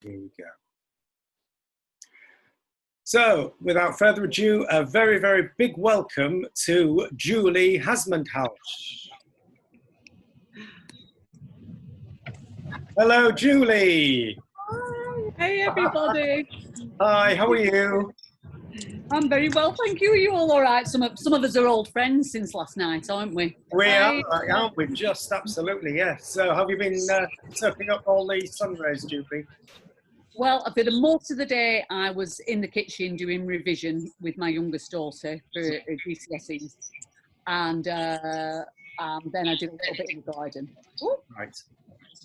Here we go. So, without further ado, a very, very big welcome to Julie Hesmondhalgh. Hello, Julie. Hi. Hey, everybody. Hi, how are you? I'm very well, thank you. Are you all right? Some of us are old friends since last night, aren't we? We are, aren't we? Just absolutely, yes. So, have you been soaking up all the sun rays, Julie? Well, for the most of the day, I was in the kitchen doing revision with my youngest daughter for GCSEs, and then I did a little bit in the garden. Ooh. Right.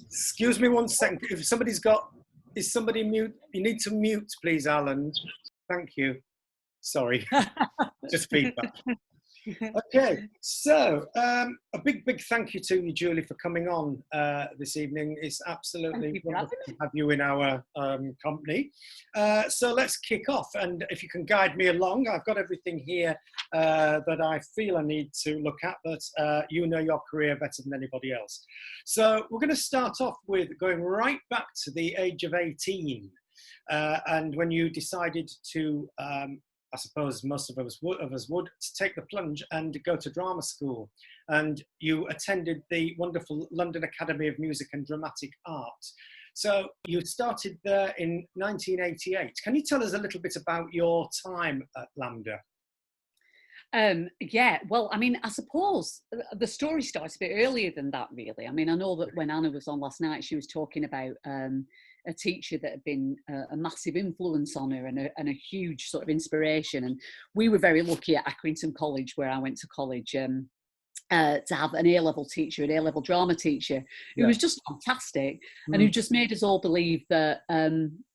Excuse me one second. If is somebody mute? You need to mute, please, Alan. Thank you. Sorry, just feedback. Okay, so a big thank you to you, Julie, for coming on this evening. It's absolutely wonderful to have you in our company. So let's kick off, and if you can guide me along, I've got everything here that I feel I need to look at, but you know your career better than anybody else. So we're going to start off with going right back to the age of 18, and when you decided to I suppose most of us would take the plunge and go to drama school. And you attended the wonderful London Academy of Music and Dramatic Art. So you started there in 1988. Can you tell us a little bit about your time at LAMDA? Yeah, well, I mean, I suppose the story starts a bit earlier than that, really. I mean, I know that when Anna was on last night, she was talking about a teacher that had been a massive influence on her and a huge sort of inspiration. And we were very lucky at Accrington College, where I went to college, to have an A-level teacher, an A-level drama teacher, who was just fantastic and who just made us all believe that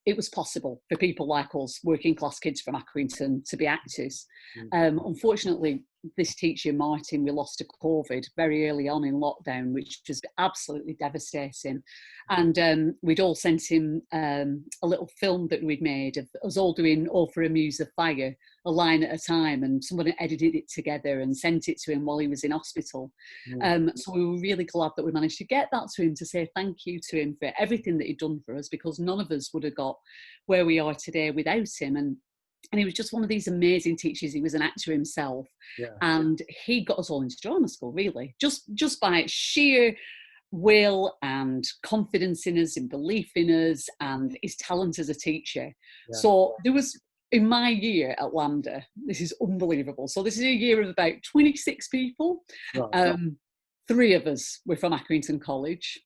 it was possible for people like us, working class kids from Accrington, to be actors. Unfortunately, this teacher, Martin, we lost to COVID very early on in lockdown, which was absolutely devastating. And we'd all sent him a little film that we'd made of us all doing All for a Muse of Fire, a line at a time, and someone had edited it together and sent it to him while he was in hospital. So we were really glad that we managed to get that to him, to say thank you to him for everything that he'd done for us, because none of us would have got where we are today without him. And he was just one of these amazing teachers. He was an actor himself, and he got us all into drama school, really, just by sheer will and confidence in us and belief in us and his talent as a teacher. So there was, in my year at LAMDA, this is unbelievable. So this is a year of about 26 people. 3 of us were from Accrington College.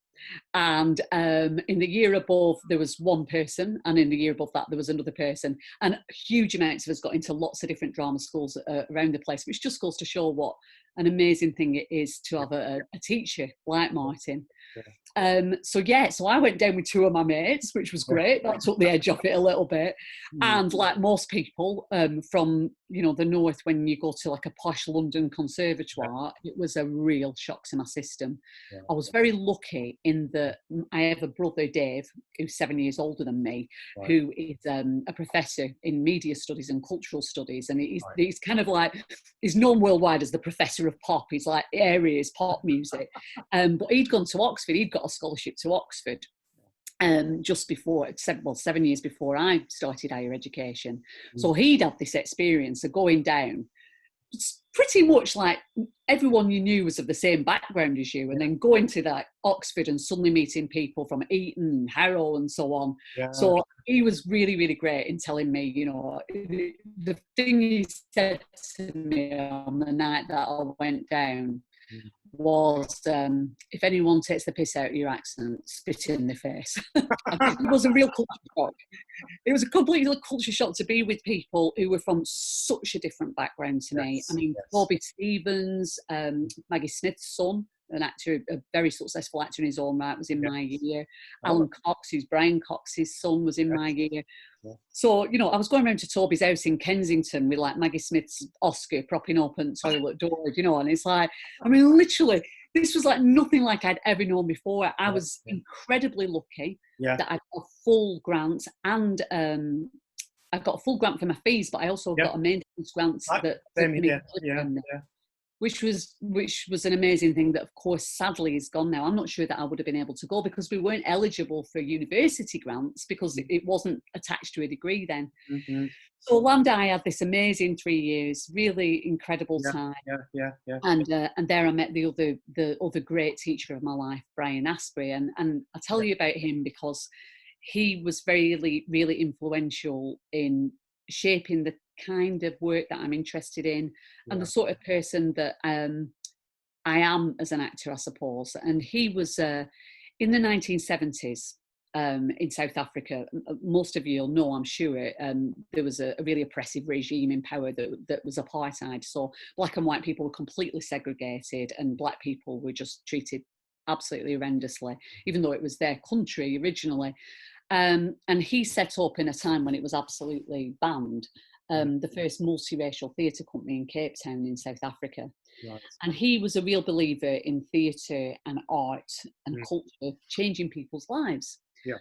And in the year above, there was 1 person, and in the year above that, there was another person. And huge amounts of us got into lots of different drama schools around the place, which just goes to show what an amazing thing it is to have a teacher like Martin. So I went down with 2 of my mates, which was great. That took the edge off it a little bit. And like most people from the north, when you go to like a posh London conservatoire, it was a real shock to my system. I was very lucky in that I have a brother, Dave, who's 7 years older than me, who is a professor in media studies and cultural studies, and he's kind of like, he's known worldwide as the professor of pop. He's like areas pop music, but he'd gone to Oxford. He'd got a scholarship to Oxford just before, 7 years before I started higher education. So he'd had this experience of going down, it's pretty much like everyone you knew was of the same background as you, and then going to that Oxford and suddenly meeting people from Eton, Harrow and so on. So he was really, really great in telling me, the thing he said to me on the night that I went down was, if anyone takes the piss out of your accent, spit in their face. It was a real culture shock. It was a complete culture shock to be with people who were from such a different background to me. I mean, Bobby Stevens, Maggie Smith's son, an actor, a very successful actor in his own right, was in my year. Alan Cox, who's Brian Cox's son, was in my year. So, I was going around to Toby's house in Kensington with like Maggie Smith's Oscar propping open the toilet door, and it's like, I mean, literally, this was like nothing like I'd ever known before. I was incredibly lucky that I got a full grant, and I got a full grant for my fees, but I also got a maintenance grant that which was an amazing thing that, of course, sadly is gone now. I'm not sure that I would have been able to go because we weren't eligible for university grants because it wasn't attached to a degree then. Mm-hmm. So LAMDA, I had this amazing 3 years, really incredible time. Yeah. And there I met the other great teacher of my life, Brian Asprey, and I tell you about him because he was really, really influential in shaping the kind of work that I'm interested in and the sort of person that I am as an actor, I suppose. And he was in the 1970s. In South Africa, most of you will know, I'm sure, there was a really oppressive regime in power that was apartheid. So black and white people were completely segregated and black people were just treated absolutely horrendously, even though it was their country originally. And he set up in a time when it was absolutely banned, the first multiracial theatre company in Cape Town in South Africa. Right. And he was a real believer in theatre and art and culture changing people's lives. Yeah.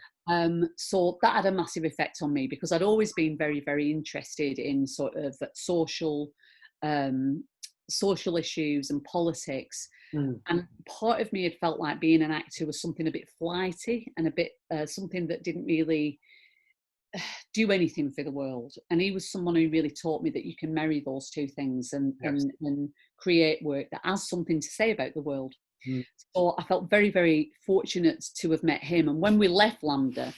So that had a massive effect on me because I'd always been very, very interested in sort of social issues and politics. And part of me had felt like being an actor was something a bit flighty and a bit something that didn't really do anything for the world. And he was someone who really taught me that you can marry those two things and create work that has something to say about the world. So I felt very, very fortunate to have met him. And when we left LAMDA,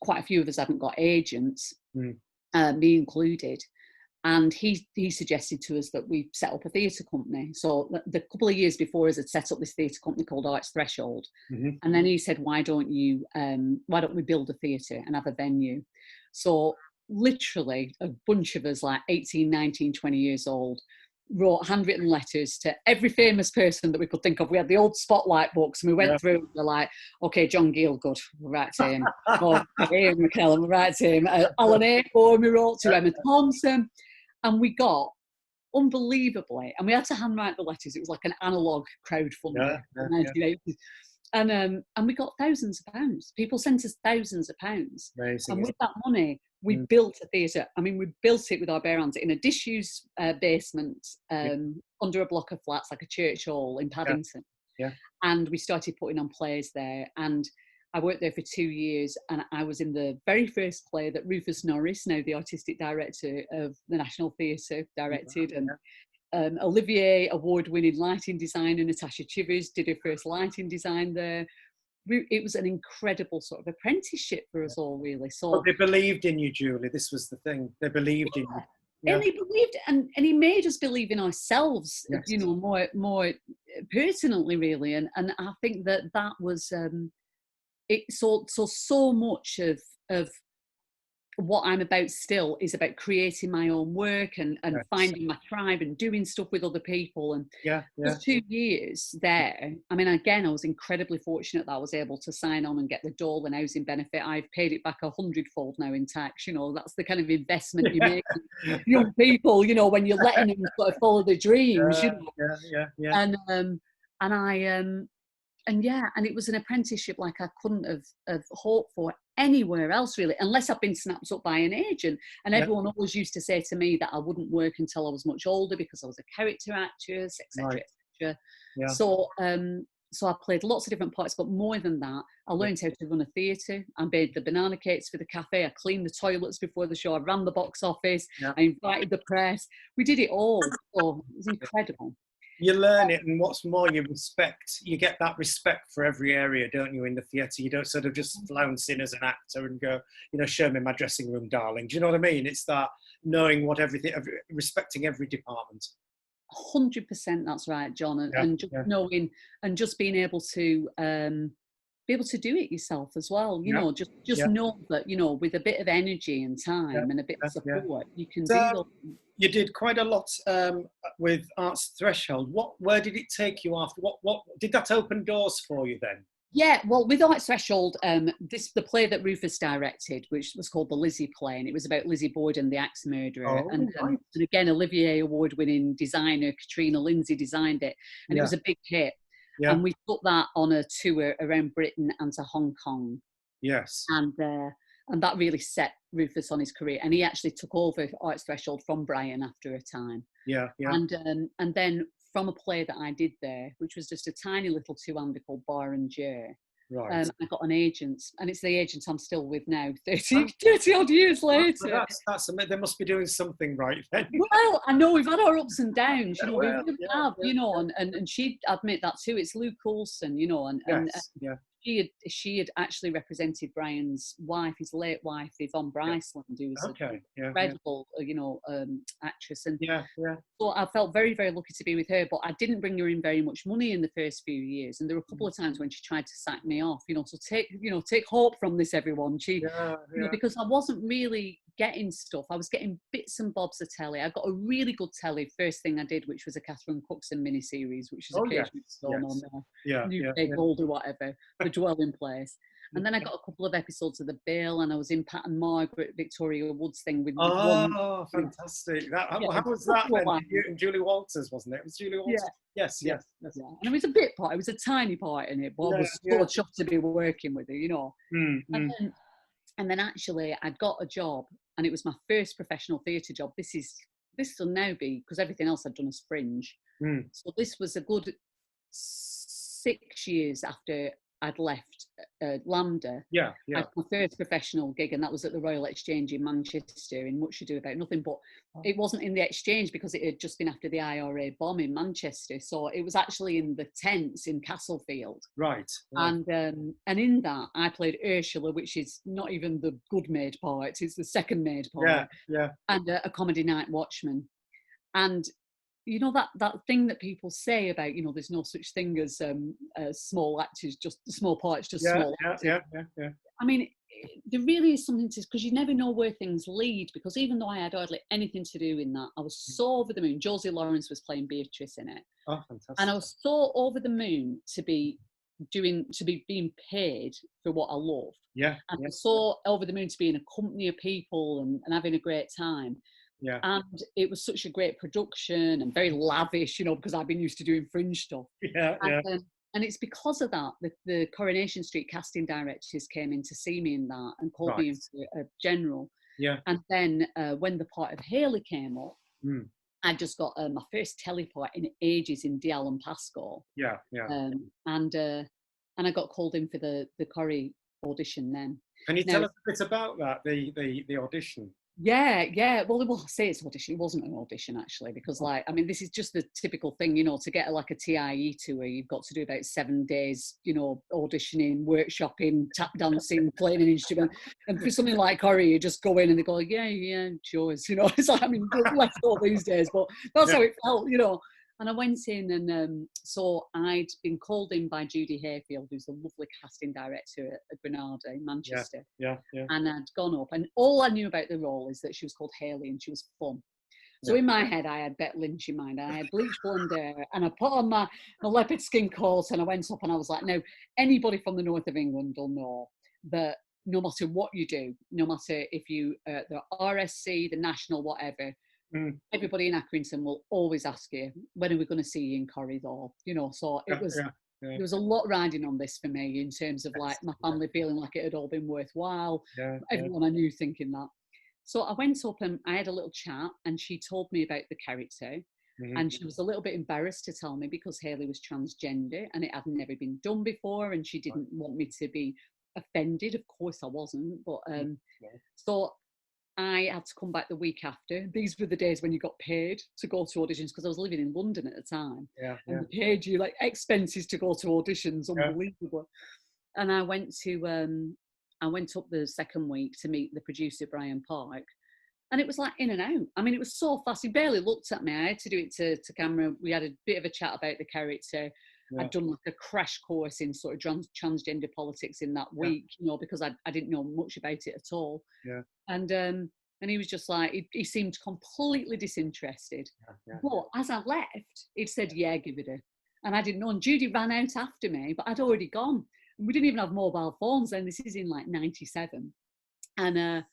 quite a few of us hadn't got agents, me included. And he suggested to us that we set up a theatre company. So the couple of years before us had set up this theatre company called Arts Threshold. And then he said, why don't we build a theatre and have a venue? So literally a bunch of us, like 18, 19, 20 years old, wrote handwritten letters to every famous person that we could think of. We had the old spotlight books and we went through, we're like, okay, John Gielgud, we'll write to him. Ian McKellen, we'll write to him. Alan Ayckbourn, we wrote to Emma Thompson. And we got, unbelievably, and we had to handwrite the letters. It was like an analogue crowdfunding in the 1980s. And we got thousands of pounds. People sent us thousands of pounds. Amazing. And with that money, we built a theatre. I mean, we built it with our bare hands in a disused basement under a block of flats, like a church hall in Paddington. And we started putting on plays there. And I worked there for 2 years, and I was in the very first play that Rufus Norris, now the artistic director of the National Theatre, directed. And Olivier award-winning lighting designer Natasha Chivers did her first lighting design there. It was an incredible sort of apprenticeship for us all, really. So but they believed in you, Julie. This was the thing. They believed in you. Yeah. And he believed, and he made us believe in ourselves, you know, more pertinently, really. And I think that was it. So much of what I'm about still is about creating my own work and finding my tribe and doing stuff with other people. And those 2 years there, I mean, again, I was incredibly fortunate that I was able to sign on and get the Dolan housing benefit. I've paid it back 100-fold now in tax. You know, that's the kind of investment you make in young people, you know, when you're letting them sort of follow their dreams, you know. And it was an apprenticeship like I couldn't have hoped for anywhere else, really, unless I've been snapped up by an agent. And everyone always used to say to me that I wouldn't work until I was much older because I was a character actress, etc., etc. So I played lots of different parts, but more than that, I learned how to run a theatre. I made the banana cakes for the cafe. I cleaned the toilets before the show. I ran the box office. I invited the press. We did it all. So it was incredible. You learn it, and what's more, you get that respect for every area, don't you, in the theatre? You don't sort of just flounce in as an actor and go, you know, show me my dressing room, darling. Do you know what I mean? It's that knowing respecting every department. 100%, that's right, John. And just knowing and just being able to be able to do it yourself as well. You know, just know that, you know, with a bit of energy and time and a bit of support, you can do that. You did quite a lot with Arts Threshold. Where did it take you after? What did that open doors for you then? Yeah, well, with Arts Threshold, the play that Rufus directed, which was called the Lizzie play, and it was about Lizzie Borden, the axe murderer. And again, Olivier award-winning designer Katrina Lindsay designed it, and it was a big hit. Yeah. And we put that on a tour around Britain and to Hong Kong. Yes. And And that really set Rufus on his career. And he actually took over Arts Threshold from Brian after a time. Yeah, yeah. And then from a play that I did there, which was just a tiny little two-hander called Bar and Jer, Right. I got an agent, and it's the agent I'm still with now, 30 odd years later. That's they must be doing something right then. Well, I know we've had our ups and downs, you know, we Well, really have, you know, and she'd admit that too. It's Lou Coulson, you know, and yeah. she had actually represented Brian's wife, his late wife, Yvonne Bryceland, who was an incredible, you know, actress. And so I felt very, very lucky to be with her, but I didn't bring her in very much money in the first few years. And there were a couple of times when she tried to sack me off, you know, so take hope from this, everyone. You know, because I wasn't really getting stuff. I was getting bits and bobs of telly. I got a really good telly first thing I did, which was a Catherine Cookson miniseries, which is occasionally shown on there. New Day Gold or whatever, The Dwelling Place. And then I got a couple of episodes of The Bill, and I was in Pat and Margaret, Victoria Wood's thing with fantastic. How was that then? And Julie Walters, wasn't it? It was Julie Walters. Yes. Yeah. And it was a bit part, it was a tiny part in it, but I was so chuffed to be working with her, you know. And then actually I got a job, and it was my first professional theatre job. This will now be, because everything else I'd done as fringe. So this was a good 6 years after I'd left Lambda. I had my first professional gig, and that was at the Royal Exchange in Manchester, in Much Ado About Nothing. But it wasn't in the Exchange because it had just been after the IRA bomb in Manchester. So it was actually in the tents in Castlefield. Right. And in that, I played Ursula, which is not even the good maid part, it's the second maid part. And a comedy night watchman. And you know, that thing that people say about, you know, there's no such thing as small actors, just small parts, just small actors. I mean, there really is something to, because you never know where things lead, because even though I had hardly anything to do in that, I was so over the moon. Josie Lawrence was playing Beatrice in it. Oh, fantastic. And I was so over the moon to be being paid for what I love. And I was so over the moon to be in a company of people and having a great time. And it was such a great production and very lavish, you know, because I've been used to doing fringe stuff. And it's because of that the Coronation Street casting directors came in to see me in that and called me into a general. And then when the part of Haley came up, I just got my first telly part in ages in Dial and Pascal. And I got called in for the Corrie audition then. Can you tell us a bit about that, the audition? Well, I say it's an audition. It wasn't an audition, actually, because, like, I mean, this is just the typical thing, you know, to get like a TIE tour, you've got to do about 7 days, you know, auditioning, workshopping, tap dancing, playing an instrument. And for something like Corrie, you just go in and they go, yeah, sure. You know, it's like, I mean, less all these days, but that's how it felt, you know. And I went in, and so I'd been called in by Judy Hayfield, who's a lovely casting director at Granada in Manchester. And I'd gone up, and all I knew about the role is that she was called Haley and she was fun. So in my head, I had Bette Lynch in mind. I had bleached blonde hair, and I put on my leopard skin coat, and I went up and I was like, no, anybody from the north of England will know that no matter what you do, no matter if you, the RSC, the National, whatever, everybody in Accrington will always ask you, when are we going to see you in Corridor? You know, so it was, there was a lot riding on this for me in terms of like my family feeling like it had all been worthwhile. Everyone I knew thinking that. So I went up and I had a little chat, and she told me about the character. And she was a little bit embarrassed to tell me because Haley was transgender and it had never been done before, and she didn't want me to be offended. Of course I wasn't, but so I had to come back the week after. These were the days when you got paid to go to auditions, because I was living in London at the time. And they paid you like expenses to go to auditions, unbelievable. And I went up the second week to meet the producer, Brian Park. And it was like in and out. I mean, it was so fast. He barely looked at me. I had to do it to camera. We had a bit of a chat about the character. I'd done like a crash course in sort of transgender politics in that week, you know, because I didn't know much about it at all. And he was just like, he seemed completely disinterested. But as I left, he'd said, yeah, give it a. And I didn't know. And Judy ran out after me, but I'd already gone. And we didn't even have mobile phones then. This is in like 97. And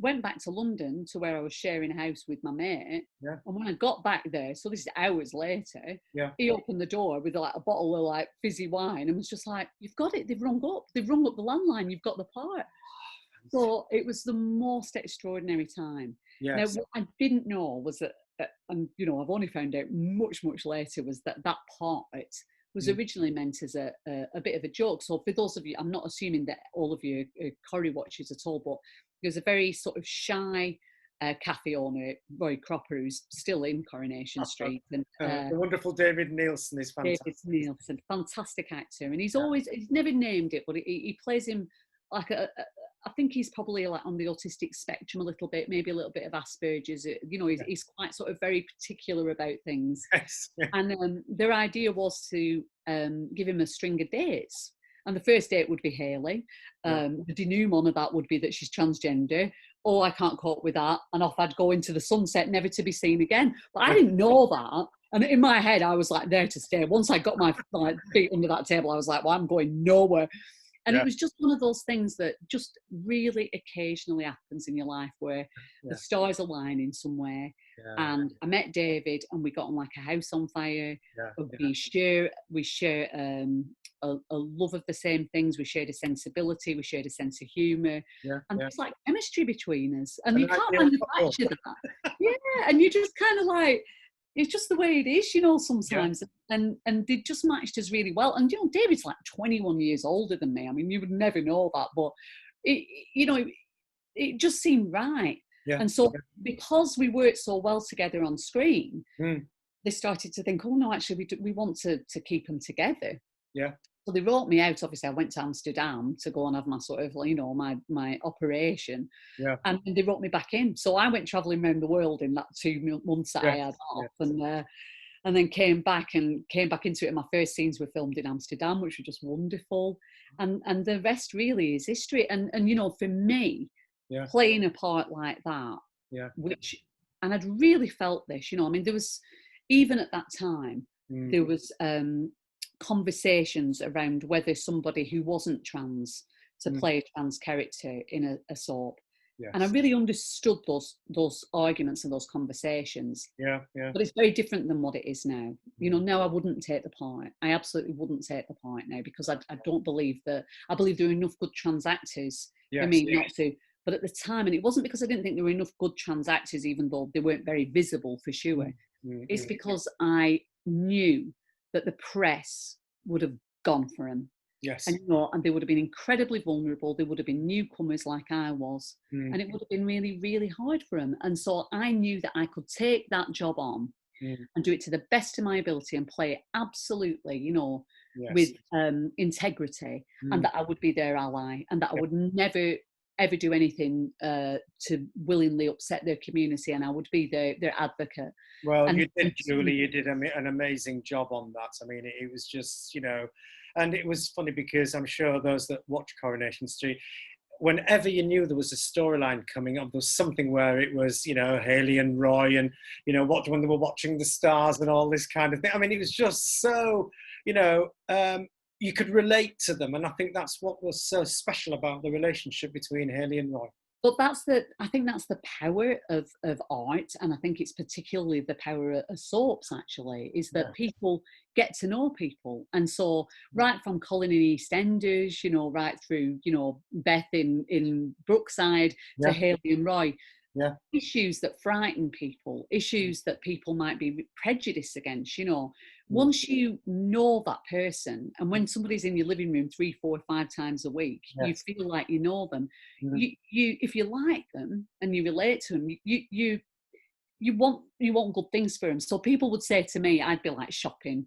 went back to London to where I was sharing a house with my mate. And when I got back there, so this is hours later, he opened the door with like a bottle of like fizzy wine and was just like, you've got it, they've rung up the landline, you've got the part. So it was the most extraordinary time. Now, Yes. what I didn't know was that, and you know, I've only found out much, much later, was that that part was originally meant as a bit of a joke. So for those of you, I'm not assuming that all of you are Corrie watchers at all, but there's a very sort of shy cafe owner, Roy Cropper, who's still in Coronation Street. And The wonderful David Nielsen is fantastic. David Nielsen, fantastic actor. And he's never named it, but he plays him like I think he's probably like on the autistic spectrum a little bit, maybe a little bit of Asperger's. You know, he's quite sort of very particular about things. Yes. And their idea was to give him a string of dates. And the first date would be Hayley. The denouement of that would be that she's transgender. Oh, I can't cope with that. And off I'd go into the sunset, never to be seen again. But I didn't know that. And in my head, I was like there to stay. Once I got my feet under that table, I was like, well, I'm going nowhere. And it was just one of those things that just really occasionally happens in your life where the stars align in some way. And I met David and we got on like a house on fire. We share a love of the same things. We shared a sensibility. We shared a sense of humour. And there's like chemistry between us. And you can't manufacture that. And you just kind of like, it's just the way it is, you know, sometimes. And they just matched us really well. And, you know, David's like 21 years older than me. I mean, you would never know that, but, it just seemed right. And so because we worked so well together on screen, they started to think, oh, no, actually, we want to keep them together. So they wrote me out. Obviously, I went to Amsterdam to go and have my sort of, you know, my operation. And they wrote me back in. So I went travelling around the world in that 2 months that I had off. And then came back into it. And my first scenes were filmed in Amsterdam, which were just wonderful. And the rest really is history. And you know, for me, playing a part like that, and I'd really felt this, you know, I mean, there was, even at that time, there was conversations around whether somebody who wasn't trans to play a trans character in a soap. And I really understood those arguments and those conversations. But it's very different than what it is now. You know, now I wouldn't take the part. I absolutely wouldn't take the part now, because I don't believe that. I believe there are enough good trans actors for me not to. But at the time, and it wasn't because I didn't think there were enough good trans actors, even though they weren't very visible for sure. It's because I knew that the press would have gone for him. And, you know, and they would have been incredibly vulnerable. They would have been newcomers like I was. And it would have been really, really hard for them. And so I knew that I could take that job on and do it to the best of my ability and play it absolutely, you know, with integrity, and that I would be their ally, and that I would never ever do anything to willingly upset their community, and I would be their advocate. Well, and you did, Julie. You did an amazing job on that. I mean, it was just, you know, and it was funny because I'm sure those that watch Coronation Street, whenever you knew there was a storyline coming up, there was something where it was, you know, Hayley and Roy, and, you know, when they were watching the stars and all this kind of thing. I mean, it was just so, you know, you could relate to them. And I think that's what was so special about the relationship between Hayley and Roy. But I think that's the power of art, and I think it's particularly the power of soaps, actually, is that people get to know people. And so right from Colin in EastEnders, you know, right through, you know, Beth in Brookside to Hayley and Roy, issues that frighten people, issues that people might be prejudiced against, you know, once you know that person, and when somebody's in your living room 3, 4, 5 times a week, you feel like you know them. You if you like them and you relate to them, you want good things for them. So people would say to me, I'd be like shopping,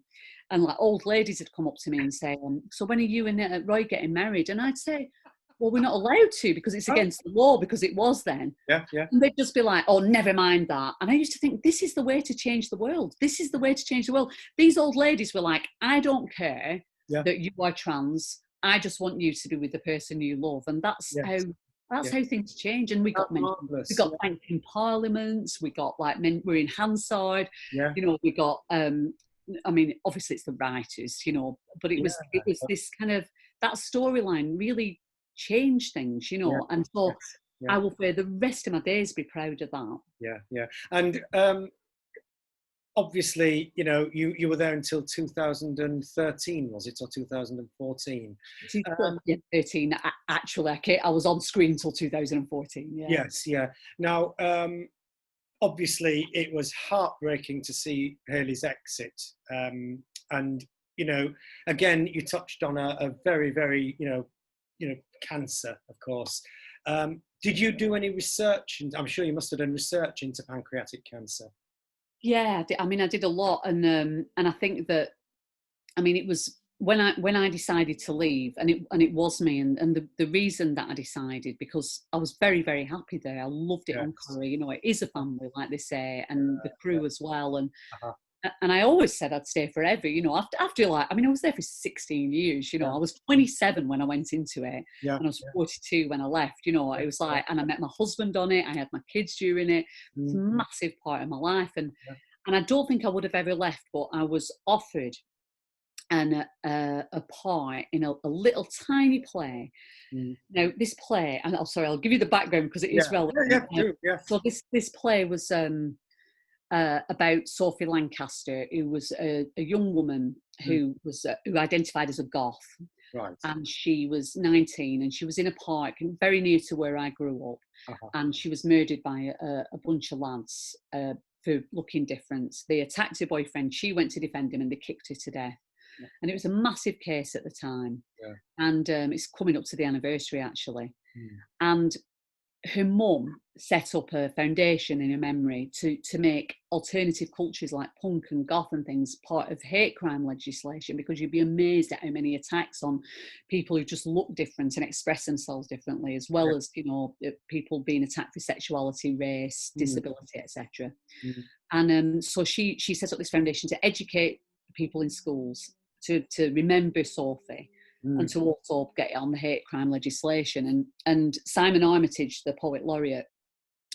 and like old ladies would come up to me and say, so when are you and Roy getting married? And I'd say, well, we're not allowed to, because it's against the law, because it was then. And they'd just be like, oh, never mind that. And I used to think, this is the way to change the world. This is the way to change the world. These old ladies were like, I don't care that you are trans. I just want you to be with the person you love. And that's how things change. And we got thanked in parliaments. We got like men were in Hansard. You know, we got I mean, obviously it's the writers, you know, but it was this kind of, that storyline really change things, you know, and so I will for the rest of my days be proud of that. And obviously, you know, you were there until 2013, was it, or 2014? Yeah, 13. Actually, I was on screen till 2014. Yeah. Yes, yeah. Now, obviously, it was heartbreaking to see Hayley's exit, and you know, again, you touched on a very, very, cancer, of course. Did you do any research? And I'm sure you must have done research into pancreatic cancer. Yeah, I mean, I did a lot, and I think that, I mean, it was when I decided to leave, and it was me, and the reason that I decided, because I was very, very happy there. I loved it on Yes. Corrie. You know, it is a family, like they say, and the crew as well, Uh-huh. and I always said I'd stay forever. You know, after like, I mean, I was there for 16 years. You know, I was 27 when I went into it, Yeah. and I was 42 when I left. You know, it was like, and I met my husband on it. I had my kids during it. It's a massive part of my life, and I don't think I would have ever left, but I was offered a part in a little tiny play. Now, this play, and I'll give you the background because it is relevant. So this play was about Sophie Lancaster, who was a young woman who was who identified as a goth. Right. And she was 19, and she was in a park very near to where I grew up, and she was murdered by a bunch of lads for looking different. They attacked her boyfriend. She went to defend him, and they kicked her to death. And it was a massive case at the time, and it's coming up to the anniversary actually. And her mum set up a foundation in her memory to make alternative cultures like punk and goth and things part of hate crime legislation, because you'd be amazed at how many attacks on people who just look different and express themselves differently, as well as, you know, people being attacked for sexuality, race, disability, etc. And so she set up this foundation to educate people in schools to remember Sophie, and to also get it on the hate crime legislation. And Simon Armitage, the poet laureate,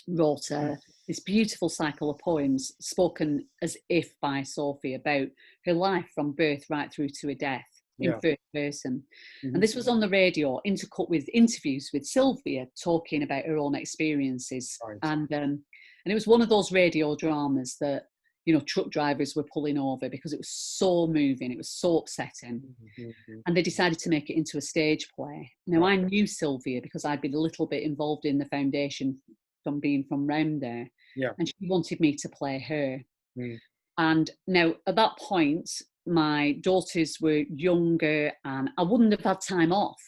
wrote this beautiful cycle of poems spoken as if by Sophie about her life from birth right through to her death in first person. And this was on the radio, intercut with interviews with Sylvia talking about her own experiences. And it was one of those radio dramas that, you know, truck drivers were pulling over because it was so moving, it was so upsetting. And they decided to make it into a stage play. Now, I knew Sylvia because I'd been a little bit involved in the foundation from being from round there. And she wanted me to play her. And now, at that point, my daughters were younger and I wouldn't have had time off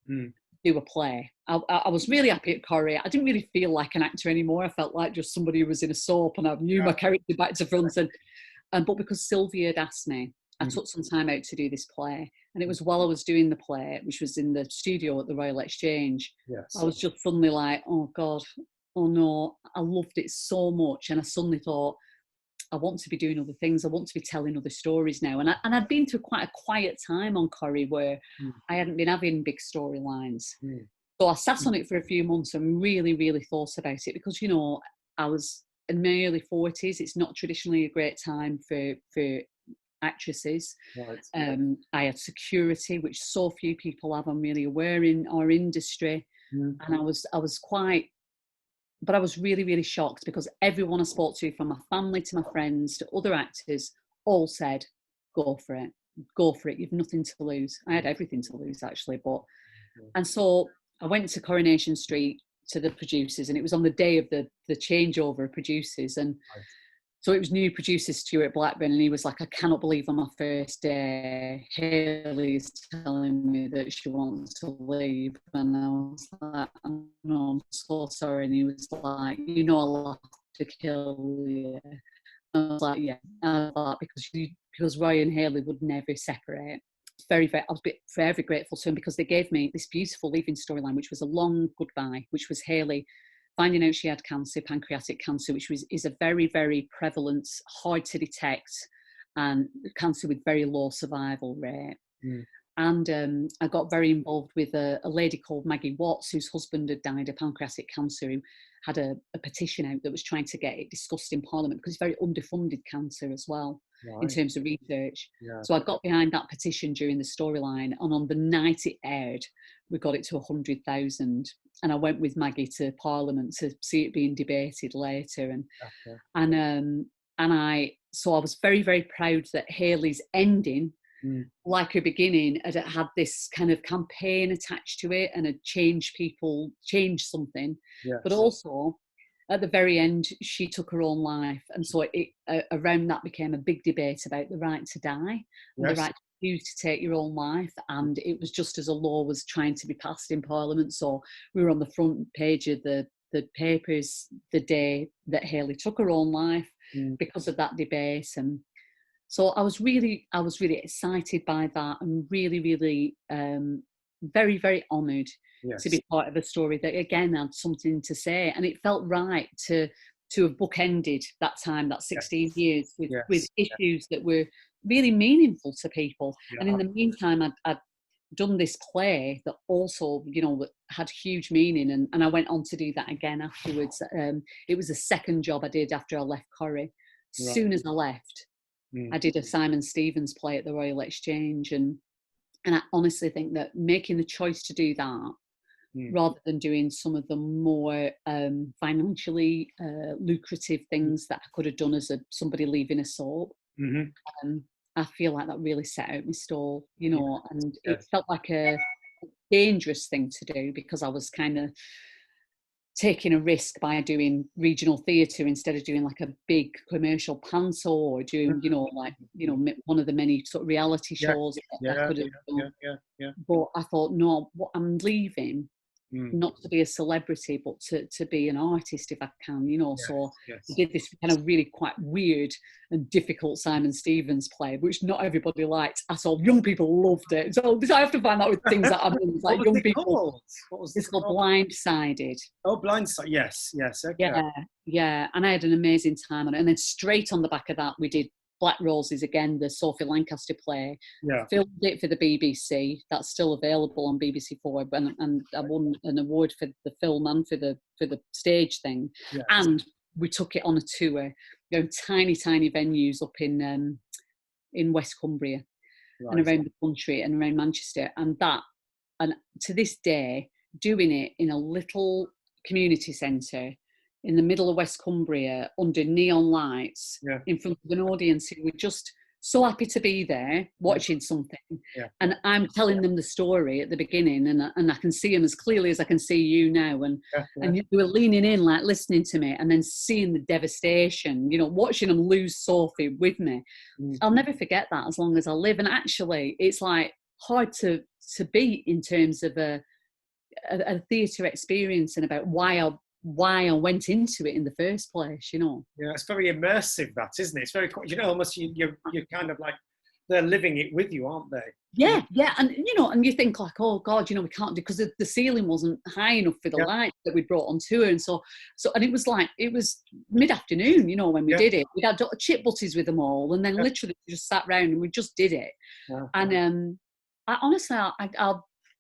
to do a play. I was really happy at Corrie. I didn't really feel like an actor anymore. I felt like just somebody who was in a soap, and I knew my character back to front. But because Sylvia had asked me, I took some time out to do this play. And it was while I was doing the play, which was in the studio at the Royal Exchange, I was just suddenly like, oh God, oh no, I loved it so much. And I suddenly thought, I want to be doing other things. I want to be telling other stories now. And I'd been through quite a quiet time on Corrie where I hadn't been having big storylines. So I sat on it for a few months and really, really thought about it, because, you know, I was in my early 40s. It's not traditionally a great time for actresses. I had security, which so few people have. I'm really aware in our industry. And I was quite, but I was really, really shocked, because everyone I spoke to, from my family to my friends to other actors, all said, go for it, you've nothing to lose. I had everything to lose, actually. And so I went to Coronation Street to the producers, and it was on the day of the changeover of producers. And so it was new producer Stuart Blackburn, and he was like, I cannot believe on my first day, Hayley's telling me that she wants to leave. And I was like, no, I'm so sorry. And he was like, you know, I'll have to kill you. And I was like, yeah. And I thought, because Roy and Hayley would never separate. Very, very, I was forever grateful to him, because they gave me this beautiful leaving storyline, which was a long goodbye, which was Hayley finding out she had cancer, pancreatic cancer, which is a very, very prevalent, hard to detect, and cancer with very low survival rate. And I got very involved with a lady called Maggie Watts, whose husband had died of pancreatic cancer, who had a petition out that was trying to get it discussed in Parliament, because it's very underfunded cancer as well, in terms of research. So I got behind that petition during the storyline, and on the night it aired, we got it to 100,000. And I went with Maggie to Parliament to see it being debated later. And I so I was very, very proud that Hayley's ending, like her beginning, had this kind of campaign attached to it and had changed something. Yes. But also, at the very end, she took her own life. And so around that became a big debate about the right to die and the right to choose to take your own life. And it was just as a law was trying to be passed in Parliament. So we were on the front page of the papers the day that Hayley took her own life because of that debate. And so I was really excited by that, and really, really very, very honoured to be part of a story that again had something to say. And it felt right to have bookended that time, that 16 years, with issues that were really meaningful to people. And in the meantime, I'd done this play that also, had huge meaning, and I went on to do that again afterwards. It was the second job I did after I left Corrie. As soon as I left, I did a Simon Stevens play at the Royal Exchange, and I honestly think that making the choice to do that rather than doing some of the more financially lucrative things that I could have done as somebody leaving a soap, I feel like that really set out my stall, and it felt like a dangerous thing to do, because I was kind of taking a risk by doing regional theatre instead of doing like a big commercial panto, or doing, one of the many sort of reality shows that I could have done. But I thought, no, what I'm leaving, not to be a celebrity, but to be an artist if I can, so I did this kind of really quite weird and difficult Simon Stevens play, which not everybody liked at all. Young people loved it. So I have to find out with things that happen. Like young people. It's called Blindsided. Oh, Blindsided. Yes. Okay. Yeah. And I had an amazing time on it. And then straight on the back of that, we did Black Roses again, the Sophie Lancaster play. Filmed it for the BBC. That's still available on BBC Four, and I won an award for the film and for the stage thing. And we took it on a tour, tiny venues up in West Cumbria and around the country and around Manchester, and to this day, doing it in a little community centre in the middle of West Cumbria under neon lights in front of an audience who were just so happy to be there watching something. And I'm telling them the story at the beginning, and I can see them as clearly as I can see you now. And they were leaning in, like listening to me, and then seeing the devastation, watching them lose Sophie with me. I'll never forget that as long as I live. And actually, it's like hard to beat in terms of a theatre experience and about why I went into it in the first place, Yeah, it's very immersive, that, isn't it? It's very, almost you're kind of like, they're living it with you, aren't they? Yeah, and and you think like, oh God, we can't do, because the ceiling wasn't high enough for the lights that we brought on tour, and so and it was mid-afternoon, when we did it. We had chip butties with them all, and then literally we just sat round and we just did it. And I honestly,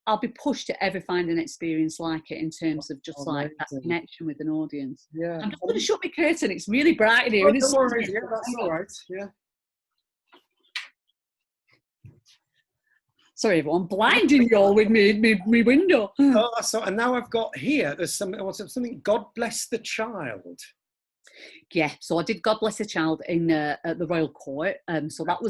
I'll be pushed to ever find an experience like it in terms of just like that connection with an audience. I'm just going to shut my curtain. It's really bright in here. And it's don't worry. Yeah, that's all right. Yeah. Sorry, everyone. Blinding you all with me window. And now I've got here, there's something, God Bless the Child. Yeah, so I did God Bless the Child at the Royal Court. So that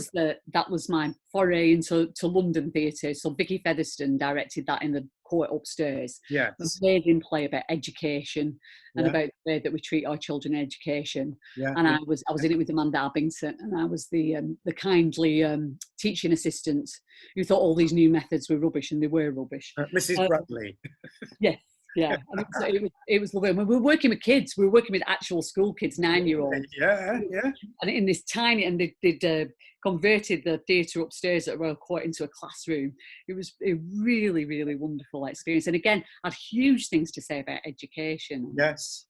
was my foray into London theatre. So Vicky Featherstone directed that in the court upstairs. Yes. An amazing play about education and about the way that we treat our children in education. And I was in it with Amanda Abington, and I was the kindly teaching assistant who thought all these new methods were rubbish, and they were rubbish. Mrs. Bradley. Yes. Yeah, and it was lovely. We were working with kids. We were working with actual school kids, 9-year-olds. Yeah. And in this tiny, and they'd converted the theatre upstairs at Royal Court into a classroom. It was a really, really wonderful experience. And again, I had huge things to say about education. Yes.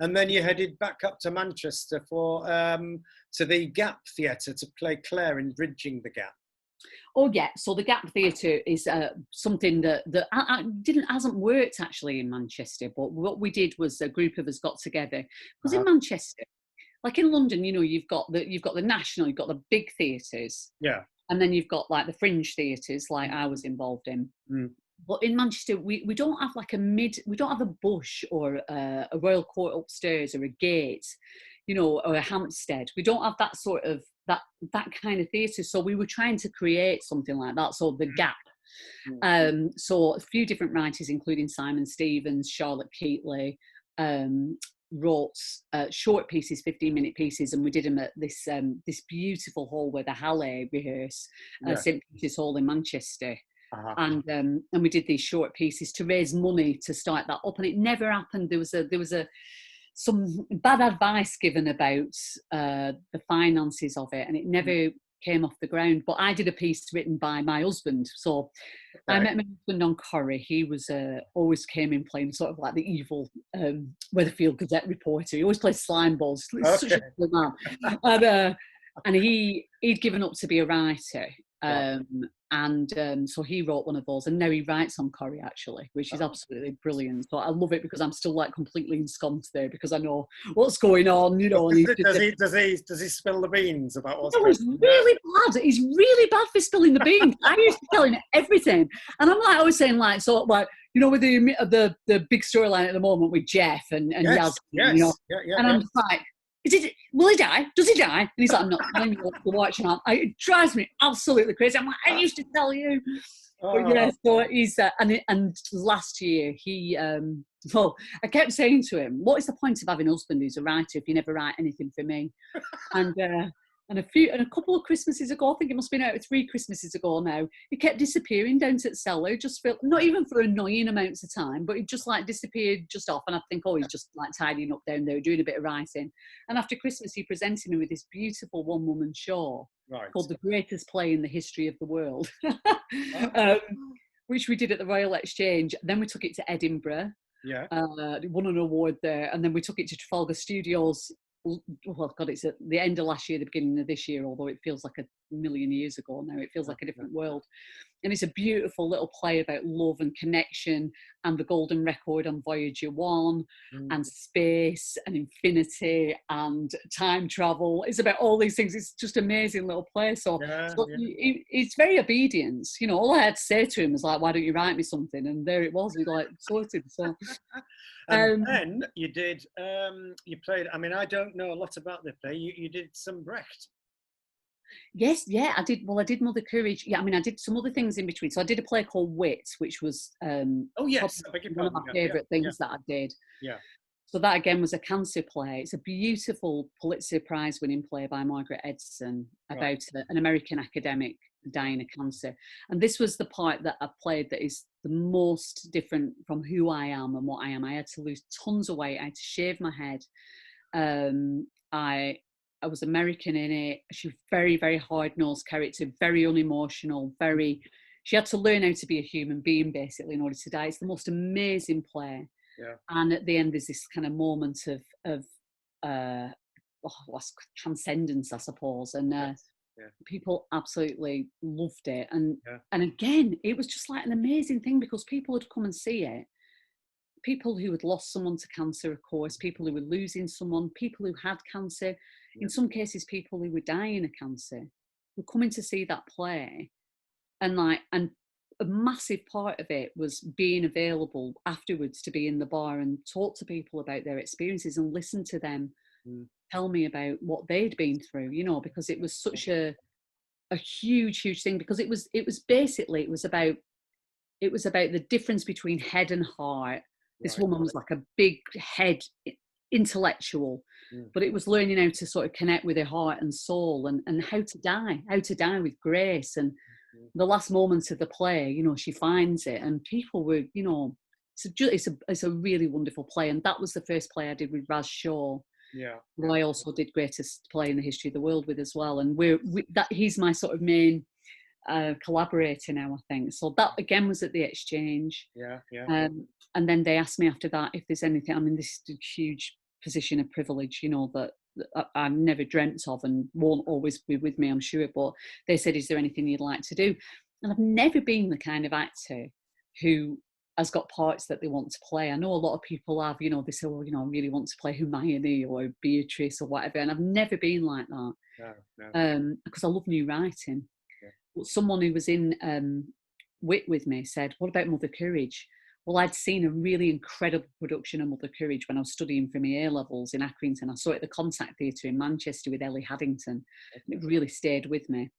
And then you headed back up to Manchester to the Gap Theatre to play Claire in Bridging the Gap. Oh yeah, so the Gap Theatre is something that hasn't worked actually in Manchester. But what we did was a group of us got together, because in Manchester, like in London, you've got the National, you've got the big theatres, and then you've got like the fringe theatres, like I was involved in. But in Manchester, we don't have like we don't have a Bush or a Royal Court upstairs or a Gate. you know, or a Hampstead. We don't have that sort of, that kind of theatre. So we were trying to create something like that. So the gap. So a few different writers, including Simon Stevens, Charlotte Keatley, wrote short pieces, 15-minute pieces, and we did them at this beautiful hall where the Halle rehearse, St Peter's Hall in Manchester. And we did these short pieces to raise money to start that up, and it never happened. There was some bad advice given about the finances of it, and it never came off the ground. But I did a piece written by my husband. So I met my husband on Corrie. He was always came in playing sort of like the evil Weatherfield Gazette reporter. He always plays slime balls. He's such a good man. And he'd given up to be a writer. So he wrote one of those, and now he writes on Corrie, actually, which is absolutely brilliant. So I love it because I'm still like completely ensconced there because I know what's going on, you know. And does he spill the beans about what's going on? He's really bad. He's really bad for spilling the beans. I used to tell him everything, and I'm like, I was saying like, so like, you know, with the big storyline at the moment with Jeff and Yasmin, you know, and I'm like, will he die? Does he die? And he's like, I'm not telling you what to watch. And it drives me absolutely crazy. I'm like, I used to tell you. But yeah, so he's, and last year he, I kept saying to him, what is the point of having a husband who's a writer if you never write anything for me? And a couple of Christmases ago, I think it must have been out 3 Christmases ago now, he kept disappearing down to the cellar, just for, not even for annoying amounts of time, but he just like disappeared just off, and I think, oh, he's just like tidying up down there, doing a bit of writing. And after Christmas, he presented me with this beautiful one-woman show called The Greatest Play in the History of the World, which we did at the Royal Exchange. Then we took it to Edinburgh, won an award there, and then we took it to Trafalgar Studios. Well, God, it's at the end of last year, the beginning of this year, although it feels like a million years ago now. It feels like a different world. And it's a beautiful little play about love and connection and the golden record on Voyager 1 and space and infinity and time travel. It's about all these things. It's just an amazing little play. So it's very obedient. You know, all I had to say to him was like, why don't you write me something? And there it was. He like sorted. So. And then you did, you played, I mean, I don't know a lot about the play. You did some Brecht. Yes, I did. Well, I did Mother Courage. Yeah, I mean, I did some other things in between. So I did a play called Wit, which was one of my favourite things that I did. Yeah. So that again was a cancer play. It's a beautiful Pulitzer Prize winning play by Margaret Edson about an American academic dying of cancer. And this was the part that I played that is the most different from who I am and what I am. I had to lose tons of weight. I had to shave my head. I was American in it. She was very, very hard-nosed character, very unemotional, she had to learn how to be a human being, basically, in order to die. It's the most amazing play. Yeah. And at the end, there's this kind of moment of transcendence, I suppose. And people absolutely loved it. And again, it was just like an amazing thing because people had come and see it. People who had lost someone to cancer, of course, people who were losing someone, people who had cancer, in some cases, people who were dying of cancer were coming to see that play. And a massive part of it was being available afterwards to be in the bar and talk to people about their experiences and listen to them tell me about what they'd been through, you know, because it was such a huge thing, because it was about the difference between head and heart. This woman was like a big head intellectual, but it was learning how to sort of connect with her heart and soul and how to die with grace. And the last moments of the play, you know, she finds it, and people were, you know, it's a really wonderful play. And that was the first play I did with Raz Shaw, who I also did Greatest Play in the History of the World with as well. And he's my sort of main collaborator now, I think. So that again was at the Exchange. And then they asked me after that if there's anything. I mean, this is a huge position of privilege, you know, that I never dreamt of and won't always be with me, I'm sure. But they said, is there anything you'd like to do? And I've never been the kind of actor who has got parts that they want to play. I know a lot of people have, you know, they say, well, you know, I really want to play Hermione or Beatrice or whatever. And I've never been like that. Because I love new writing. But someone who was in Wit with me said, what about Mother Courage? Well, I'd seen a really incredible production of Mother Courage when I was studying for my A-levels in Accrington. I saw it at the Contact Theatre in Manchester with Ellie Haddington. And it really stayed with me.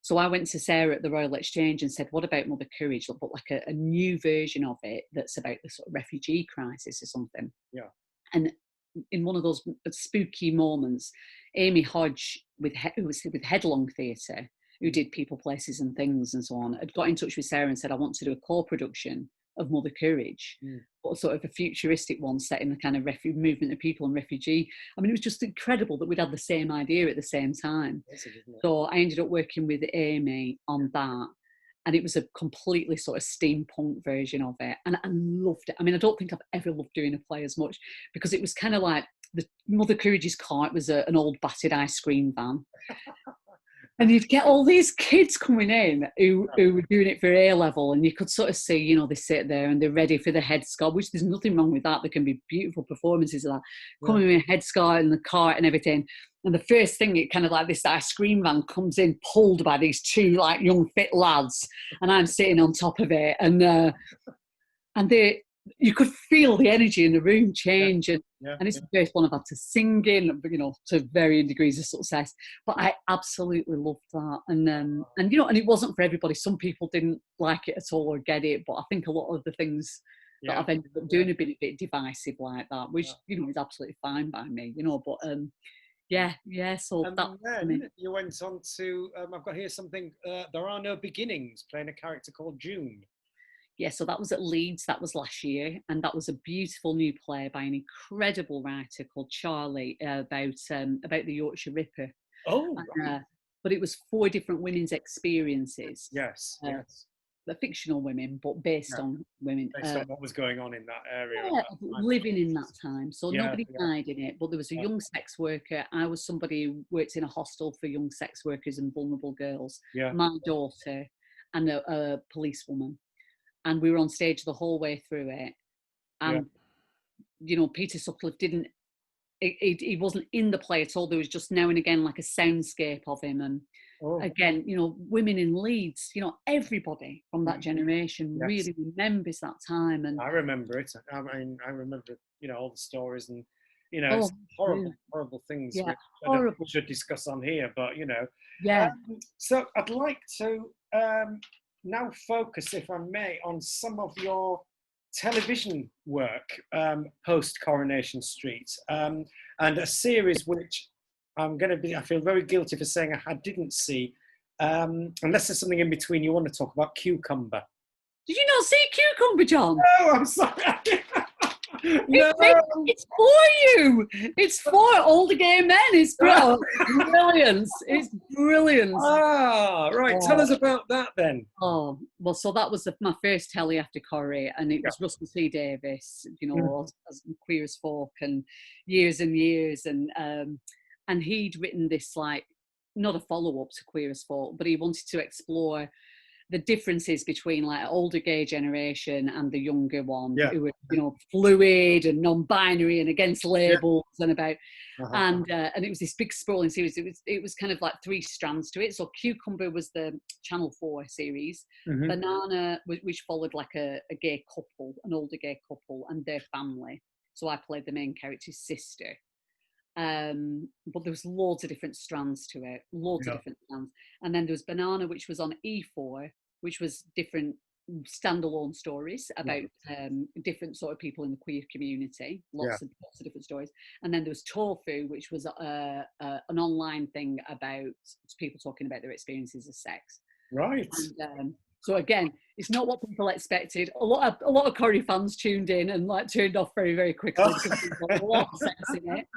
So I went to Sarah at the Royal Exchange and said, what about Mother Courage? But like a new version of it that's about the sort of refugee crisis or something. Yeah. And in one of those spooky moments, Amy Hodge, who was with Headlong Theatre, who did People, Places and Things and so on, had got in touch with Sarah and said, I want to do a co-production of Mother Courage, but sort of a futuristic one set in the kind of movement of people and refugee. I mean, it was just incredible that we'd had the same idea at the same time. So I ended up working with Amy on that. And it was a completely sort of steampunk version of it. And I loved it. I mean, I don't think I've ever loved doing a play as much, because it was kind of like the Mother Courage's car. It was an old battered ice cream van. And you'd get all these kids coming in who were doing it for A-level, and you could sort of see, you know, they sit there and they're ready for the headscarf, which there's nothing wrong with that. There can be beautiful performances of that, coming with a headscarf and the cart and everything. And the first thing, it kind of like this ice cream van comes in, pulled by these two like young fit lads, and I'm sitting on top of it, and you could feel the energy in the room change, and it's the first one I've had to sing in, you know, to varying degrees of success. But I absolutely loved that, and you know, and it wasn't for everybody. Some people didn't like it at all or get it, but I think a lot of the things that I've ended up doing have been a bit divisive like that, which you know is absolutely fine by me, you know. But so and that. then you went on to I've got here something. There Are No Beginnings, playing a character called June. Yeah, so that was at Leeds, that was last year, and that was a beautiful new play by an incredible writer called Charlie about the Yorkshire Ripper. Oh, right. But it was 4 different women's experiences. Yes. The fictional women, but based on women. Based on what was going on in that area. Living in that time. So nobody died in it, but there was a young sex worker. I was somebody who worked in a hostel for young sex workers and vulnerable girls. Yeah. My daughter and a policewoman. And we were on stage the whole way through it. And, you know, Peter Sutcliffe he wasn't in the play at all. There was just now and again like a soundscape of him. And again, you know, women in Leeds, you know, everybody from that generation really remembers that time. And I remember it. I mean, I remember, you know, all the stories and, you know, it's horrible things which I don't think we should discuss on here, but, you know. Yeah. So I'd like to now focus, if I may, on some of your television work post Coronation Street, and a series which I feel very guilty for saying I didn't see, unless there's something in between you want to talk about. Cucumber. Did you not see Cucumber, John? No, I'm sorry. No. It's for you. It's for older gay men. It's brilliant. It's brilliant. Ah, right. Tell us about that then. Oh, well, so that was my first telly after Corrie, and it was Russell T Davies, you know, as Queer as Folk, and years, and he'd written this, like, not a follow-up to Queer as Folk, but he wanted to explore the differences between like older gay generation and the younger one, who were, you know, fluid and non-binary and against labels and about, and it was this big sprawling series. It was kind of like 3 strands to it. So Cucumber was the Channel 4 series, Banana, which followed like a gay couple, an older gay couple and their family. So I played the main character's sister. But there was loads of different strands to it, of different strands. And then there was Banana, which was on E4, which was different standalone stories about different sort of people in the queer community, lots of different stories. And then there was Tofu, which was an online thing about people talking about their experiences of sex. Right. And, so again, it's not what people expected. A lot of Corrie fans tuned in and like turned off very, very quickly because there's a lot of sex in it.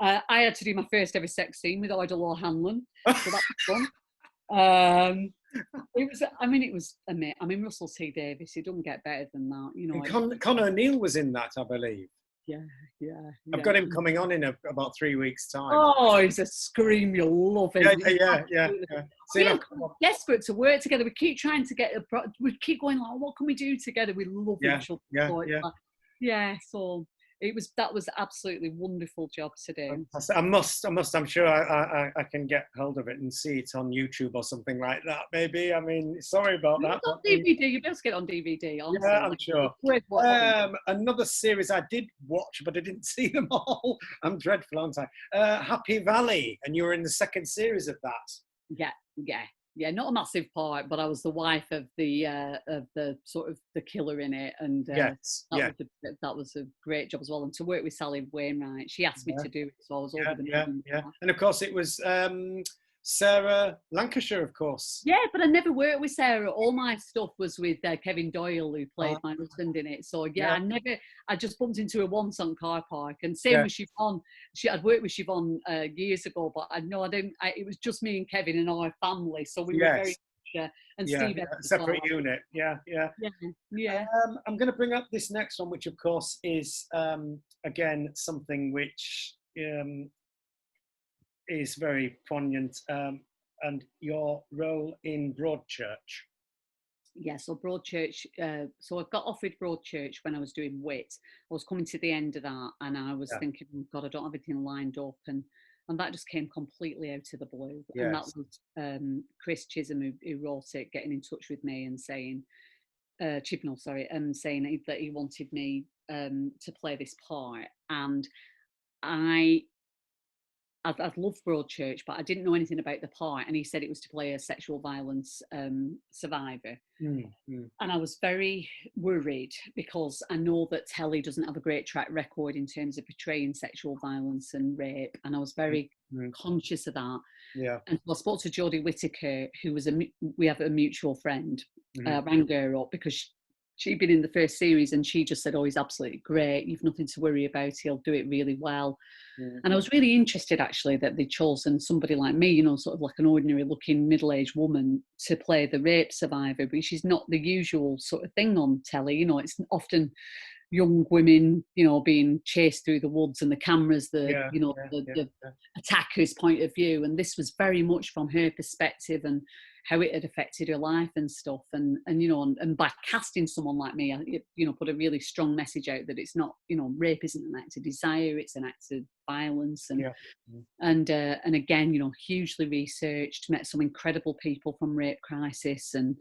I had to do my first ever sex scene with Ida Law Hanlon, so that was fun. It was amazing. I mean, Russell T Davies, he doesn't get better than that, you know. And Conor O'Neill was in that, I believe. Yeah. I've got him coming on in about 3 weeks' time. Oh, he's a scream. You'll love him. Yeah. We're desperate to work together. We keep trying to we keep going like, what can we do together? We love each other. So that was absolutely wonderful job to do. I must. I'm sure I can get hold of it and see it on YouTube or something like that. Maybe. I mean, sorry about that. On DVD, you'll be able to get it on DVD. Honestly, yeah, I'm sure. Worth watching. Another series I did watch, but I didn't see them all. I'm dreadful, aren't I? Happy Valley, and you were in the second series of that. Yeah, not a massive part, but I was the wife of the sort of the killer in it, and that was a great job as well. And to work with Sally Wainwright, she asked me to do it, so I was over the moon. Yeah. And of course, it was Sarah Lancashire, of course. Yeah, but I never worked with Sarah. All my stuff was with Kevin Doyle, who played my husband in it. So I just bumped into her once on Car Park, and same with Siobhan. I'd worked with Siobhan years ago, but it was just me and Kevin and our family. So we were very and Steve separate unit. Yeah. I'm going to bring up this next one, which of course is again something which is very poignant, and your role in Broadchurch. Yeah, so Broadchurch, so I got offered Broadchurch when I was doing Wit. I was coming to the end of that, and I was thinking, oh God, I don't have anything lined up, and that just came completely out of the blue. Yes. And that was Chris Chisholm who wrote it, getting in touch with me and saying, Chibnall, sorry, saying that he wanted me to play this part, and I'd loved Broadchurch, but I didn't know anything about the part, and he said it was to play a sexual violence survivor. And I was very worried because I know that telly doesn't have a great track record in terms of portraying sexual violence and rape, and I was very conscious of that. Yeah. And so I spoke to Jodie Whittaker, who was we have a mutual friend, rang her up because she'd been in the first series, and she just said, oh, he's absolutely great. You've nothing to worry about. He'll do it really well. And I was really interested, actually, that they'd chosen somebody like me, you know, sort of like an ordinary looking middle-aged woman to play the rape survivor, which is not the usual sort of thing on telly. You know, it's often young women, you know, being chased through the woods and the cameras, the attacker's point of view. And this was very much from her perspective and how it had affected her life and stuff. And you know, and by casting someone like me, it, you know, put a really strong message out that it's not, you know, rape isn't an act of desire, it's an act of violence. And again, you know, hugely researched, met some incredible people from Rape Crisis, and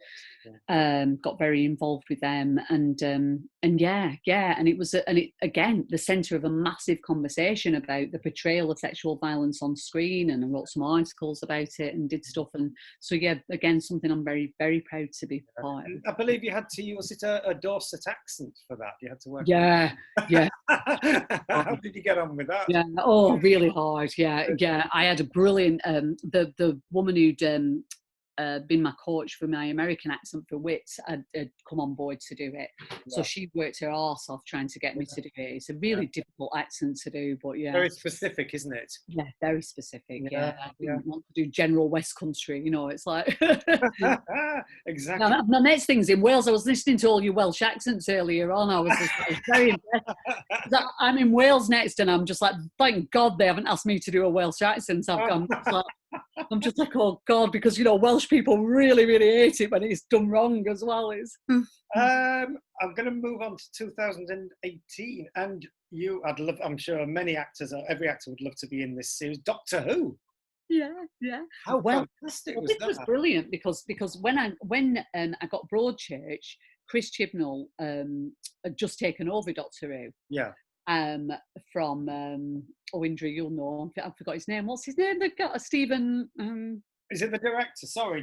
got very involved with them. And it was again the centre of a massive conversation about the portrayal of sexual violence on screen, and I wrote some articles about it and did stuff. And so again, something I'm very, very proud to be part of. I believe you had to use a Dorset accent for that. You had to work. Yeah. How did you get on with that? Yeah. Oh, really hard. Yeah. I had a brilliant the woman who'd been my coach for my American accent for Wits had come on board to do it. So she worked her arse off trying to get me to do it. It's a really difficult accent to do, but very specific, isn't it? Yeah, very specific. I didn't want to do general West Country, you know. It's like exactly. Now, my next thing's in Wales. I was listening to all your Welsh accents earlier on. I was very impressed. I'm in Wales next, and I'm just like, thank God they haven't asked me to do a Welsh accent. I'm just like, oh God, because, you know, Welsh people really, really hate it when it's done wrong as well. I'm going to move on to 2018, and I'm sure many actors, or every actor would love to be in this series, Doctor Who. Yeah. How fantastic was that? It was brilliant because when I got Broadchurch, Chris Chibnall had just taken over Doctor Who. Yeah. From Indra, you'll know. I forgot his name. What's his name? They've got a Stephen. Is it the director? Sorry.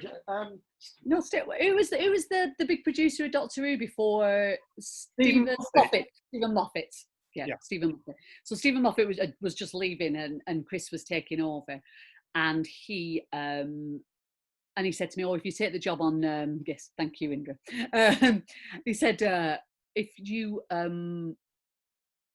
No, it was the big producer of Doctor Who before Stephen Moffat. Stephen Moffat. Yeah, Stephen Moffat. So Stephen Moffat was just leaving, and Chris was taking over, and he said to me, "Oh, if you take the job on, yes, thank you, Indra." He said,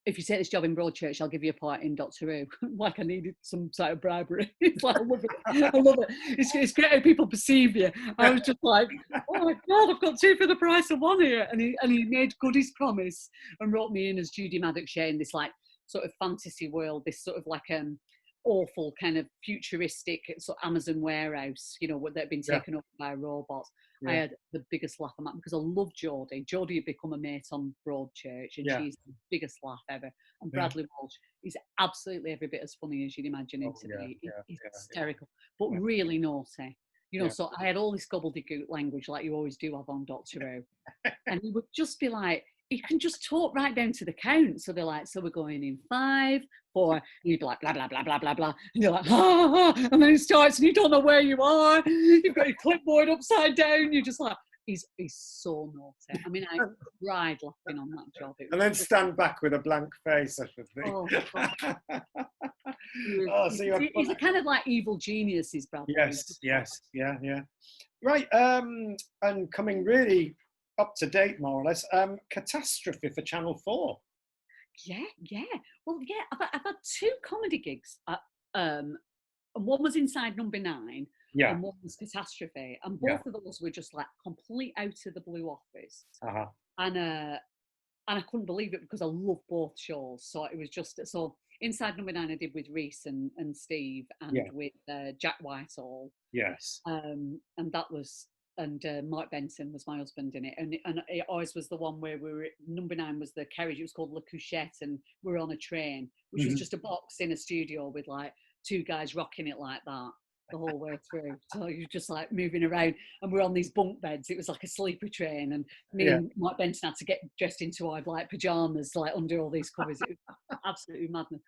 "If you take this job in Broadchurch, I'll give you a part in Doctor Who." Like I needed some sort of bribery. It's like, I love it. It's great how people perceive you. I was just like, oh my God, I've got two for the price of one here. And he made good his promise and wrote me in as Judy Maddox in this like sort of fantasy world, this sort of like awful kind of futuristic sort of Amazon warehouse, you know, that had been Yeah. taken over by robots. Yeah. I had the biggest laugh on that because I love Geordie. Geordie had become a mate on Broadchurch, and Yeah. she's the biggest laugh ever. And Yeah. Bradley Walsh is absolutely every bit as funny as you'd imagine him Oh, to yeah, be. yeah, He's yeah, hysterical, but yeah. really naughty. You know, Yeah. so I had all this gobbledygook language like you always do have on Doctor Who. And he would just be like, he can just talk right down to the count. So they're like, so we're going in 5, 4, and you'd be like, blah, blah, blah, blah, blah, blah. And you're like, ah, ah, and then it starts and you don't know where you are. You've got your clipboard upside down. You're just like, he's so naughty. I mean, I cried laughing on that job. And then stand back with a blank face, I should think. Oh, he's a kind of like evil genius, is Bradley. Yes, yes, yeah, yeah. Right, and coming really up to date, more or less, Catastrophe for Channel 4. Yeah. Well, yeah, I've had 2 comedy gigs. And one was Inside Number 9, Yeah. and one was Catastrophe. And both of those were just like complete out of the blue offers. Uh-huh. And I couldn't believe it because I love both shows. So it was just, so Inside Number 9 I did with Reese and Steve, and with Jack Whitehall. Yes. And that was, and Mark Benson was my husband in it, and it always was the one where we were, Number 9 was the carriage, it was called La Couchette, and we were on a train, which was just a box in a studio with like 2 guys rocking it like that the whole way through. So you're just like moving around, and we're on these bunk beds. It was like a sleeper train, and me and Mark Benson had to get dressed into our like pajamas, like under all these covers. It was absolutely madness.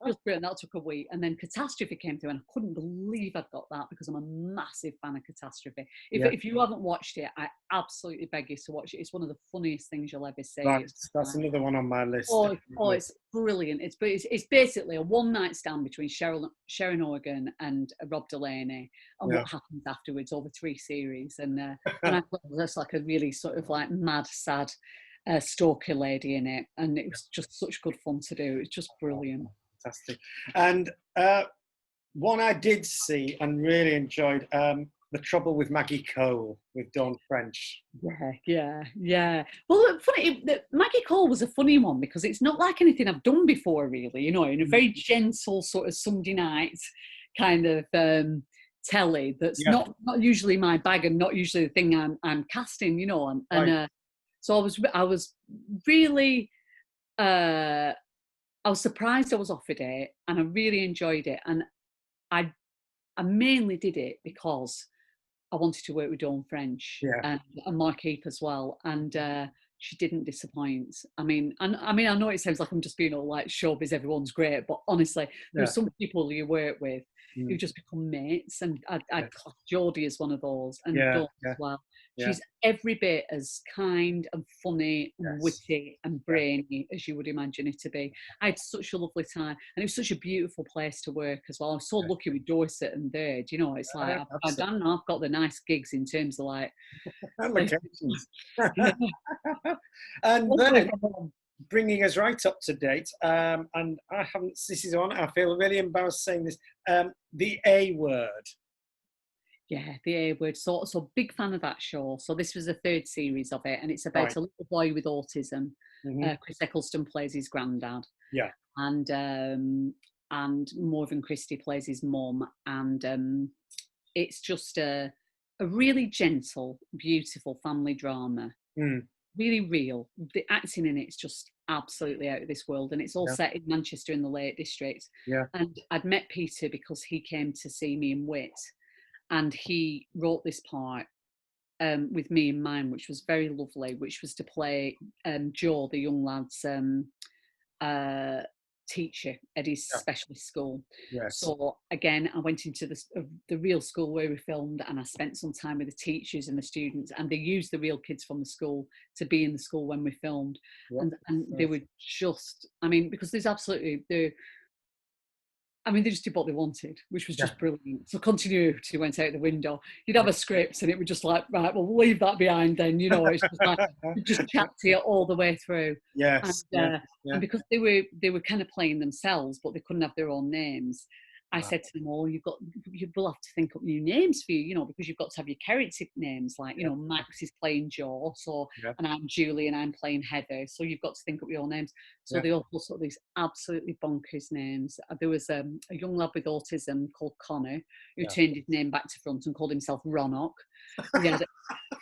Just brilliant. That took a week, and then Catastrophe came through, and I couldn't believe I'd got that because I'm a massive fan of Catastrophe. If you haven't watched it, I absolutely beg you to watch it. It's one of the funniest things you'll ever see. That's another one on my list. Oh, it's brilliant. It's basically a one-night stand between Sharon Horgan and Rob Delaney, and what happens afterwards over 3 series. And I thought there's like a really sort of like mad, sad stalker lady in it, and it was just such good fun to do. It's just brilliant. Fantastic. And one I did see and really enjoyed, The Trouble with Maggie Cole with Dawn French. Yeah. Well, funny, Maggie Cole was a funny one because it's not like anything I've done before, really. You know, in a very gentle sort of Sunday night kind of telly. That's not usually my bag, and not usually the thing I'm casting. You know, so I was really. I was surprised I was offered it, and I really enjoyed it. And I mainly did it because I wanted to work with Dawn French and Mark Heap as well, and she didn't disappoint. I mean, I know it sounds like I'm just being all like showbiz, everyone's great, but honestly, there's some people you work with who just become mates, and I'd class Geordie as one of those, and Dawn as well. She's every bit as kind and funny and witty and brainy as you would imagine it to be. I had such a lovely time, and it was such a beautiful place to work as well. I was so lucky with Dorset and Third. You know, it's like I've got the nice gigs in terms of like locations. And then bringing us right up to date, and I haven't. This is on. I feel really embarrassed saying this. The A Word. Yeah, the A Word. So big fan of that show. So this was the 3rd series of it, and it's about a little boy with autism. Chris Eccleston plays his granddad. Yeah. And Morven Christie plays his mum, and it's just a really gentle, beautiful family drama. Really real. The acting in it's just absolutely out of this world, and it's all set in Manchester in the Lake District. And I'd met Peter because he came to see me in Wit, and he wrote this part with me in mind, which was very lovely, which was to play Joe, the young lad's teacher at his specialist school. So again, I went into the real school where we filmed, and I spent some time with the teachers and the students, and they used the real kids from the school to be in the school when we filmed. And they were just, I mean, because there's absolutely they just did what they wanted, which was just brilliant. So continuity went out the window. You'd have a script, and it would just like, right, well, we'll leave that behind then. You know, it's just like you just chat to you all the way through. And because they were kind of playing themselves, but they couldn't have their own names. I said to them all, you will have to think up new names for you, because you've got to have your character names, like, Max is playing Joe, and I'm Julie and I'm playing Heather, so you've got to think up your names. So they all put sort of these absolutely bonkers names. There was a young lad with autism called Connor, who turned his name back to front and called himself Ronock.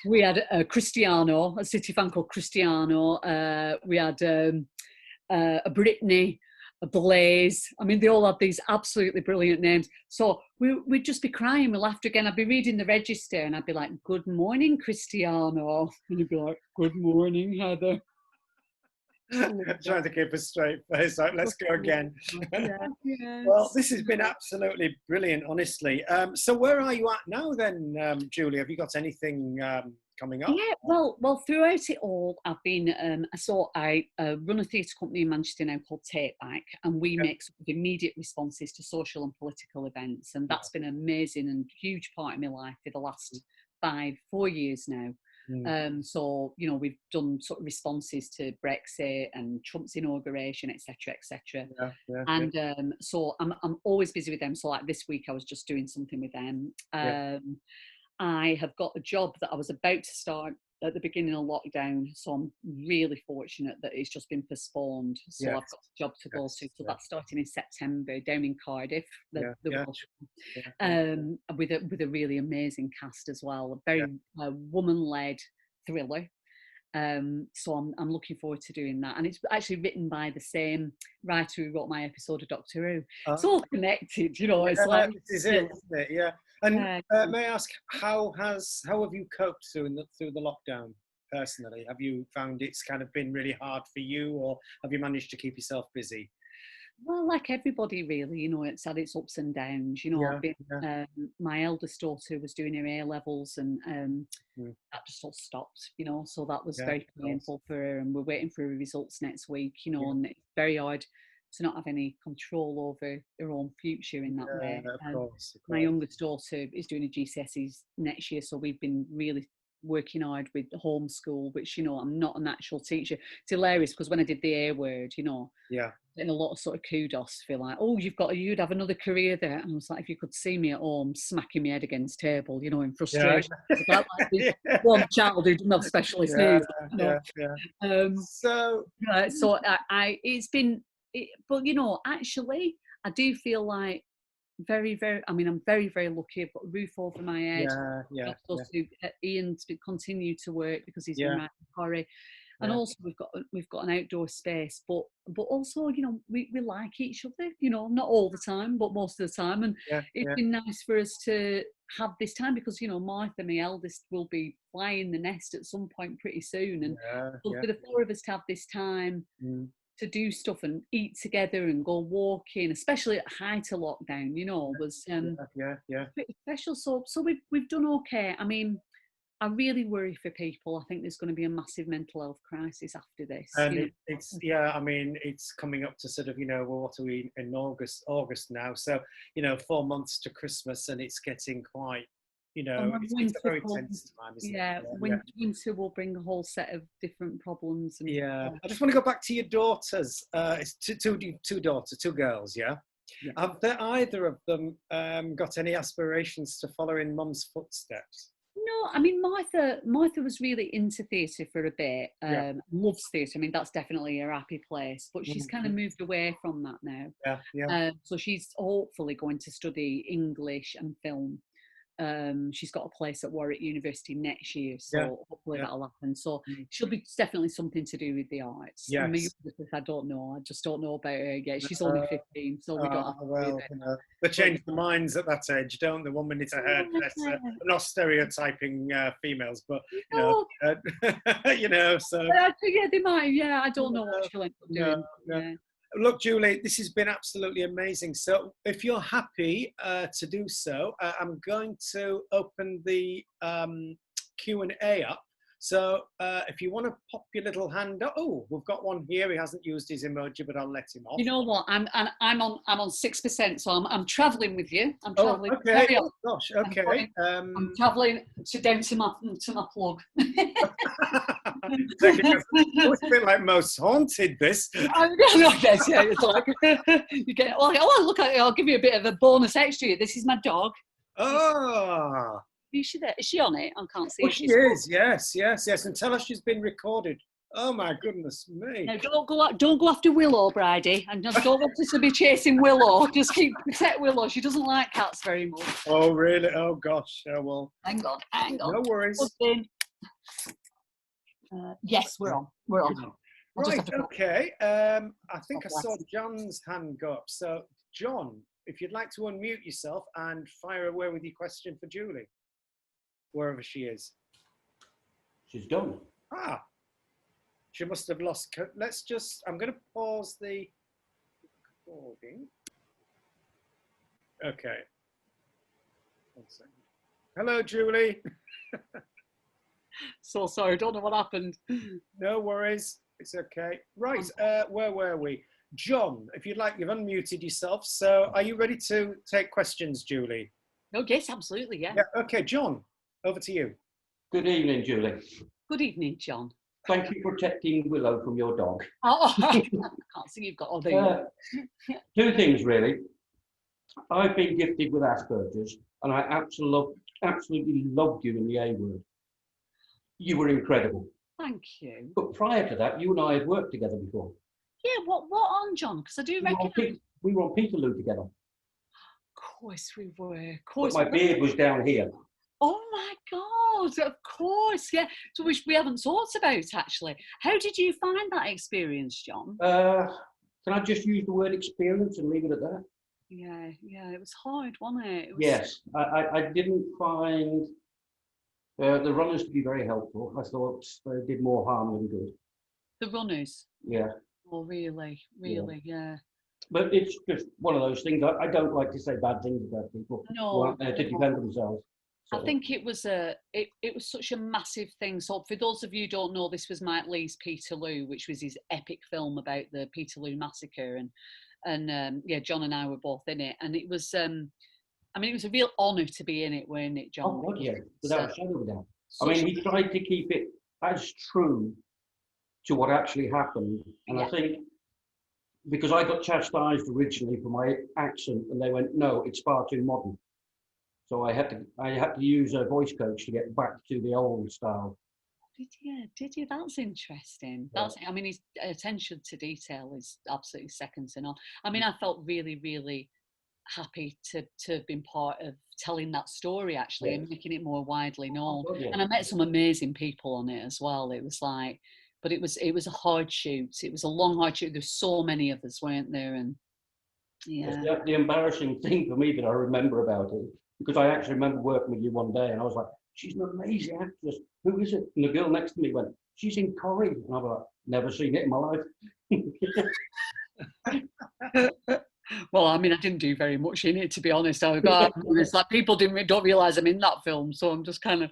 We had Cristiano, a City fan called Cristiano. We had a Brittany, a Blaze. I mean, they all had these absolutely brilliant names. So we'd just be crying with laughter again. I'd be reading the register and I'd be like, "Good morning, Cristiano." And he'd be like, "Good morning, Heather." Trying to keep a straight face. Like, let's go again. Yeah. Well, this has been absolutely brilliant, honestly. So where are you at now then, Julie? Have you got anything coming up? Yeah, well, throughout it all, I've been, I run a theatre company in Manchester now called Take Back, and we make sort of immediate responses to social and political events, and that's been an amazing and huge part of my life for the last 4 years now. So, we've done sort of responses to Brexit and Trump's inauguration, etc., etc. So I'm always busy with them. So like this week, I was just doing something with them. I have got a job that I was about to start at the beginning of lockdown, so I'm really fortunate that it's just been postponed. So I've got a job to go to. So that's starting in September down in Cardiff, the Welsh one, with a really amazing cast as well. A very woman-led thriller. So I'm looking forward to doing that, and it's actually written by the same writer who wrote my episode of Doctor Who. It's all connected, it's like this is it, isn't it? Yeah. And may I ask, how have you coped through the lockdown personally? Have you found it's kind of been really hard for you, or have you managed to keep yourself busy? Well, like everybody really, it's had its ups and downs. My eldest daughter was doing her A-levels and that just all stopped, so that was very painful for her, and we're waiting for her results next week, and it's very hard to not have any control over her own future in that way. Of course. My youngest daughter is doing her GCSEs next year, so we've been really working hard with homeschool, which I'm not a natural teacher. It's hilarious because when I did the A word, getting a lot of sort of kudos for like, "Oh, you'd have another career there." And I was like, if you could see me at home smacking my head against table, in frustration. Like this one child who didn't have specialist needs. So it's been, but actually, I do feel like very, very, I'm very, very lucky. I've got a roof over my head. Ian to continue to work because he's been writing Corrie. And also we've got an outdoor space, but also, we like each other, not all the time, but most of the time. And it's been nice for us to have this time because, Martha, my eldest, will be flying the nest at some point pretty soon. And for the four of us to have this time to do stuff and eat together and go walking, especially at height of lockdown, was pretty special. So we've done okay. I mean, I really worry for people. I think there's going to be a massive mental health crisis after this. And it's coming up to sort of, what are we in August now? So, 4 months to Christmas, and it's getting quite, it's a very tense time, isn't it? Winter will bring a whole set of different problems. And, I just want to go back to your daughters. It's two daughters, two girls, Have either of them got any aspirations to follow in Mum's footsteps? No, I mean, Martha was really into theatre for a bit, loves theatre. I mean, that's definitely her happy place, but she's kind of moved away from that now. So she's hopefully going to study English and film. She's got a place at Warwick University next year, so hopefully that'll happen. So she'll be definitely something to do with the arts. Yes. I mean, I don't know. I just don't know about her yet. She's only 15, so we don't have to do that. They change the minds at that age, don't they? 1 minute a hairdresser, not stereotyping females, but so. They might. Yeah, I don't know what she'll end up doing. No. Look, Julie, this has been absolutely amazing. So if you're happy to do so, I'm going to open the Q&A up So if you want to pop your little hand up, oh, we've got one here. He hasn't used his emoji, but I'll let him off. You know what? I'm on 6%, so I'm travelling with you. I'm Oh, travelling. okay. Oh, gosh, okay. I'm travelling down to my plug. It's a bit like Most Haunted, this. I guess, yeah. It's like you get. Oh, look! I'll give you a bit of a bonus extra. This is my dog. Oh. Is she there? Is she on it? I can't see. Oh, she is. Yes. And tell her she's been recorded. Oh my goodness me! No, don't go after Willow, Bridie, and don't want us to be chasing Willow. Just protect Willow. She doesn't like cats very much. Oh really? Oh gosh. Oh well. Hang on. No worries. Yes, we're on. Right. Okay. I think I saw John's hand go up. So John, if you'd like to unmute yourself and fire away with your question for Julie, wherever she is. She's done. Ah. She must have lost. I'm going to pause the recording. Okay. 1 second. Hello, Julie. So sorry, don't know what happened. No worries. It's okay. Right. Where were we? John, if you'd like, you've unmuted yourself. So are you ready to take questions, Julie? Oh, yes, absolutely. Yeah. Okay, John, over to you. Good evening, Julie. Good evening, John. Thank you for protecting Willow from your dog. Oh, I can't see you've got all the... Two things, really. I've been gifted with Asperger's, and I absolutely loved you in the A Word. You were incredible. Thank you. But prior to that, you and I had worked together before. Yeah, what on, John? Because I do recognise... We were on Peterloo together. Of course we were. Of But course. my beard was down here. Oh my God, of course, yeah. So which we haven't talked about, actually. How did you find that experience, John? Can I just use the word experience and leave it at that? Yeah, it was hard, wasn't it? Yes, I didn't find the runners to be very helpful. I thought they did more harm than good. The runners? Yeah. Oh, really, yeah. But it's just one of those things. I don't like to say bad things about people who aren't there to defend themselves. So. I think it was such a massive thing. So for those of you who don't know, this was Mike Leigh's Peterloo, which was his epic film about the Peterloo massacre, and John and I were both in it, and it was it was a real honour to be in it, weren't it, John? Oh God, yeah, without a shadow of a doubt. I mean, he tried to keep it as true to what actually happened, and I think because I got chastised originally for my accent, and they went, "No, it's far too modern." So I had to use a voice coach to get back to the old style. Did you? That's interesting. Yeah. His attention to detail is absolutely second to none. I mean, I felt really, really happy to have been part of telling that story, actually, and making it more widely known. Oh, yeah. And I met some amazing people on it as well. It was like, but it was a hard shoot. It was a long, hard shoot. There's so many of us, weren't there? And yeah. The embarrassing thing for me that I remember about it, because I actually remember working with you one day, and I was like, "She's an amazing actress. Who is it?" And the girl next to me went, "She's in Corrie." And I was like, "Never seen it in my life." Well, I mean, I didn't do very much in it, to be honest. It's like people don't realise I'm in that film, so I'm just kind of,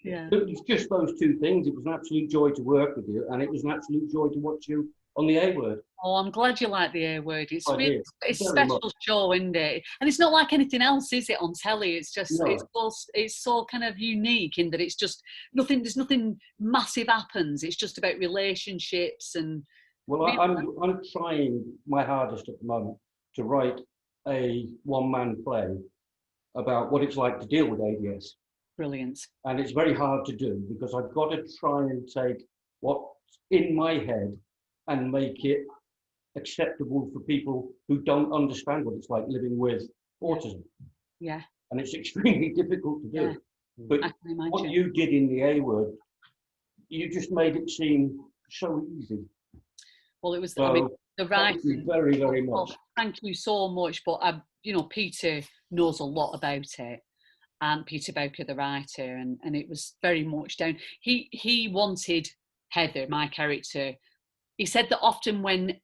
yeah. But it's just those two things. It was an absolute joy to work with you, and it was an absolute joy to watch you on the A Word. Oh, I'm glad you like the A Word. It's I really, did. it's a Very special much. show, isn't it? And it's not like anything else, is it, on telly? It's just, No. it's so kind of unique in that it's just there's nothing massive happens. It's just about relationships and. Well, I'm trying my hardest at the moment to write a one-man play about what it's like to deal with ADS. Brilliant. And it's very hard to do because I've got to try and take what's in my head and make it acceptable for people who don't understand what it's like living with autism. Yeah. And it's extremely difficult to do. Yeah. But I can imagine. what you did in the A Word, you just made it seem so easy. Well, it was, So, the writing. thank you very, very much. Well, thank you so much. But Peter knows a lot about it, and Peter Bowker, the writer, and it was very much down. He wanted Heather, my character. He said that often when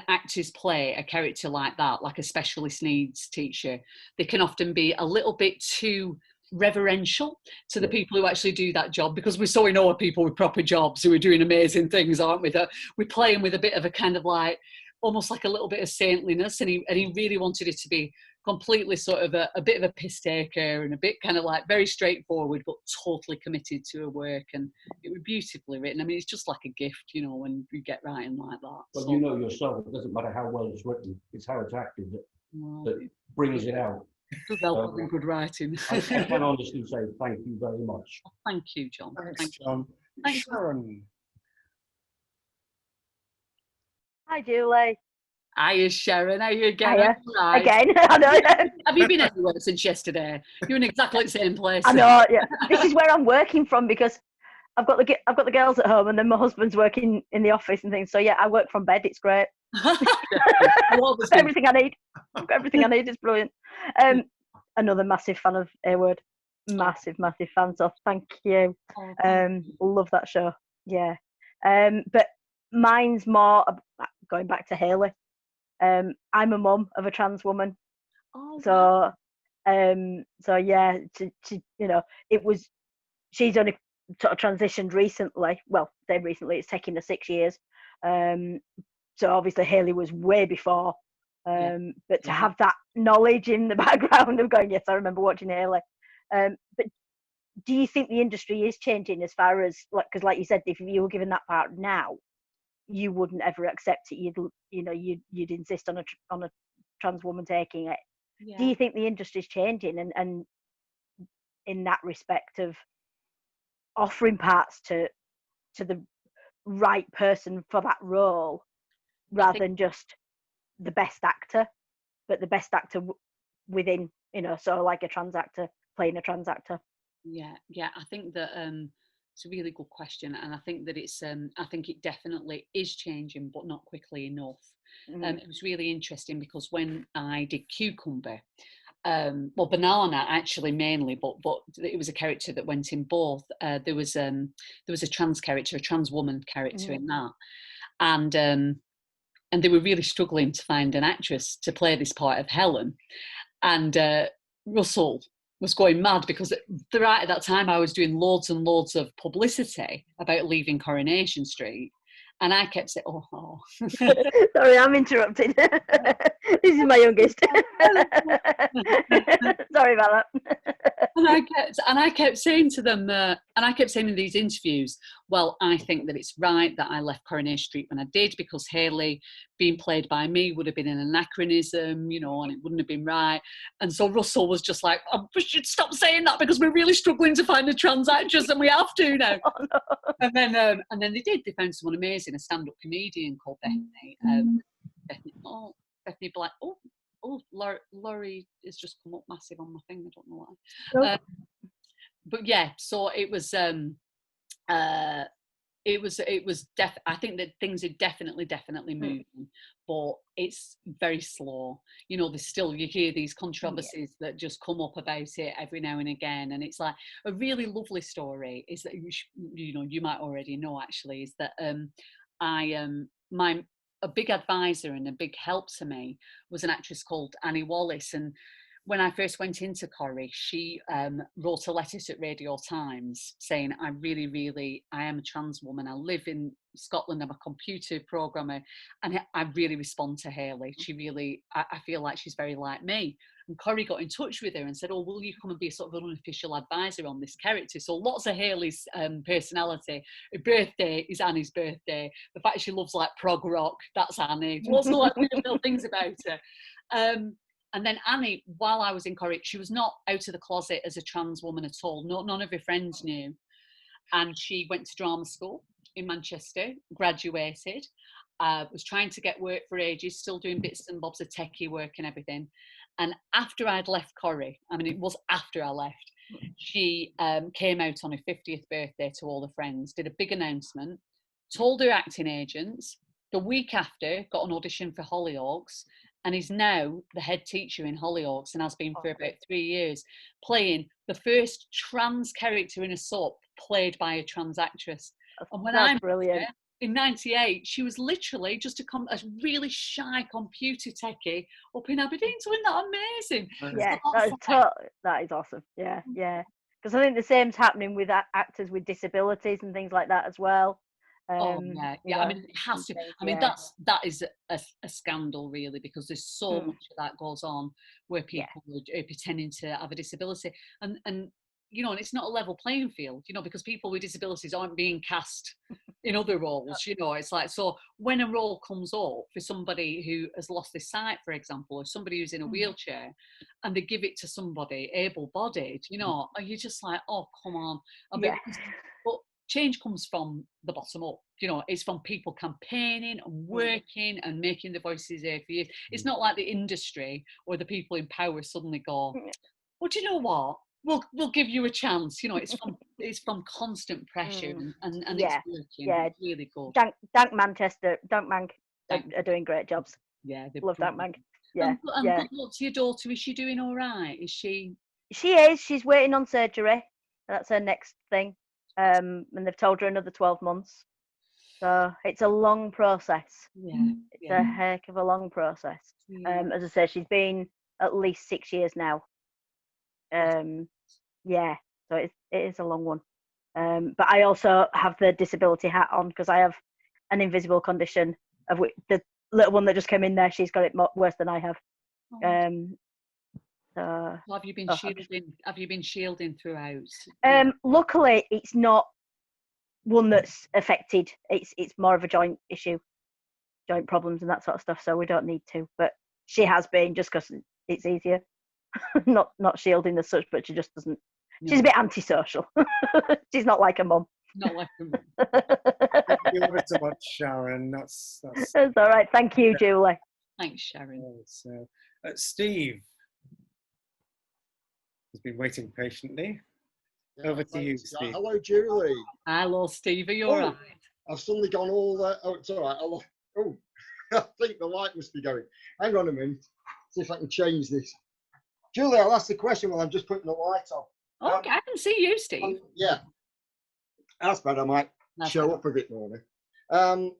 actors play a character like that, like a specialist needs teacher, they can often be a little bit too reverential to the people who actually do that job, because we're so in awe of people with proper jobs who are doing amazing things, aren't we? That we're playing with a bit of a kind of like, almost like a little bit of saintliness, and he really wanted it to be completely sort of a bit of a piss taker and a bit kind of like very straightforward, but totally committed to her work, and it was beautifully written. I mean, it's just like a gift, you know, when you get writing like that. Well, so, you know yourself, it doesn't matter how well it's written, it's how it's acted that brings it out. Does help with good writing. I can honestly say thank you very much. Thank you, John. Thanks, John. Thanks. Sharon. Hi, Julie. Hiya, Sharon. How are you again? Hiya. Right. Again, I know. Have you been anywhere since yesterday? You're in exactly the same place. I know. Yeah, this is where I'm working from, because I've got the girls at home, and then my husband's working in the office and things. So yeah, I work from bed. It's great. Everything I need. I've got everything I need. It's brilliant. Another massive fan of A-Word. Massive fan. So thank you. Love that show. Yeah. But mine's more going back to Hayley. I'm a mum of a trans woman. So yeah, she, you know, she's only sort of transitioned recently. Well, then recently, it's taken her 6 years. So obviously Hayley was way before. But to have that knowledge in the background of going, yes, I remember watching Hayley. But do you think the industry is changing as far as, like, because like you said, if you were given that part now, you wouldn't ever accept it. You'd insist on a trans woman taking it. Yeah. Do you think the industry's changing and in that respect of offering parts to the right person for that role, rather than just the best actor, but the best actor within, so like a trans actor playing a trans actor? Yeah, I think that it's a really good question, and I think that I think it definitely is changing, but not quickly enough. It was really interesting because when I did Cucumber, well, Banana actually mainly, but it was a character that went in both. There was a trans character, a trans woman character in that, and they were really struggling to find an actress to play this part of Helen, and Russell was going mad because right at that time I was doing loads and loads of publicity about leaving Coronation Street, and I kept saying, oh. Sorry, I'm interrupting. This is my youngest. Sorry about that. And I kept saying to them, and I kept saying in these interviews, well, I think that it's right that I left Coronation Street when I did, because Hayley being played by me would have been an anachronism, and it wouldn't have been right. And so Russell was just like, oh, we should stop saying that because we're really struggling to find a trans actress and we have to now. Oh, no. And then they did. They found someone amazing, a stand-up comedian called Bethany. Bethany Black. Oh, Laurie has just come up massive on my thing. I don't know why. But yeah, so it was. I think that things are definitely moving, but it's very slow. There's still, you hear these controversies that just come up about it every now and again, and it's like a really lovely story is that you might already know actually is that a big advisor and a big help to me was an actress called Annie Wallace, and when I first went into Corrie, she wrote a letter to Radio Times saying, I am a trans woman. I live in Scotland. I'm a computer programmer. And I really respond to Hayley. I feel like she's very like me. And Corrie got in touch with her and said, oh, will you come and be sort of an unofficial advisor on this character? So lots of Hayley's personality. Her birthday is Annie's birthday. The fact she loves like prog rock, that's Annie. Lots of like little things about her. And then Annie, while I was in Corrie, she was not out of the closet as a trans woman at all. None of her friends knew. And she went to drama school in Manchester, graduated, was trying to get work for ages, still doing bits and bobs of techie work and everything. And after I'd left Corrie, it was after I left, she came out on her 50th birthday to all the friends, did a big announcement, told her acting agents. The week after, got an audition for Hollyoaks, and is now the head teacher in Hollyoaks and has been for about 3 years, playing the first trans character in a soap played by a trans actress. And when that's brilliant. in '98, she was literally just a really shy computer techie up in Aberdeen. So isn't that amazing? Yeah, So that is awesome. Yeah, yeah. Because I think the same's happening with actors with disabilities and things like that as well. Yeah. I mean, it has to. I mean, that is a scandal, really, because there's so much of that goes on where people are pretending to have a disability, and and it's not a level playing field, because people with disabilities aren't being cast in other roles. It's like, so when a role comes up for somebody who has lost their sight, for example, or somebody who's in a wheelchair, and they give it to somebody able-bodied, are you just like, oh, come on? But change comes from the bottom up. It's from people campaigning and working and making the voices heard for you. It's not like the industry or the people in power suddenly go, well, do you know what? We'll give you a chance. It's from constant pressure and it's working. Yeah, it's really good. Dank Manchester, Dank Mank are doing great jobs. Yeah, love Dank Mank. Yeah, and good luck to your daughter. Is she doing all right? Is she? She is. She's waiting on surgery. That's her next thing. And they've told her another 12 months. So it's a long process. Yeah, it's a heck of a long process. Yeah. As I say, she's been at least 6 years now. Yeah, so it is a long one. But I also have the disability hat on because I have an invisible condition of which the little one that just came in there, she's got it worse than I have. So have you been shielding? Have you been shielding throughout? Luckily, it's not one that's affected. It's more of a joint issue, joint problems and that sort of stuff. So we don't need to. But she has been just because it's easier. not shielding as such, but she just doesn't. No. She's a bit antisocial. She's not like a mum. Not like a mum. You love it so much, Sharon. That's all right. Thank you, Julie. Thanks, Sharon. So, Steve has been waiting patiently. Over to you, Steve. Hello, Julie. Hello, Steve. Are you all right? I've suddenly gone all that. Oh, it's all right. Oh, I think the light must be going. Hang on a minute. See if I can change this. Julie, I'll ask the question while I'm just putting the light on. Okay, I can see you, Steve. Yeah. That's better. I might show up a bit more now.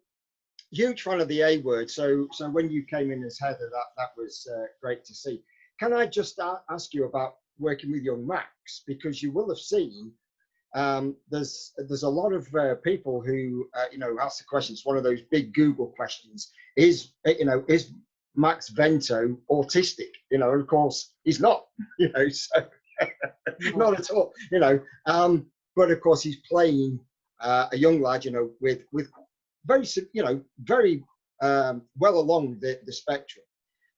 Huge fan of the A word. So when you came in as Heather, that was great to see. Can I just ask you about working with young Max? Because you will have seen there's a lot of people who ask the question. It's one of those big Google questions. Is Max Vento autistic? And of course he's not. So not at all. But of course he's playing a young lad. With very very well along the spectrum.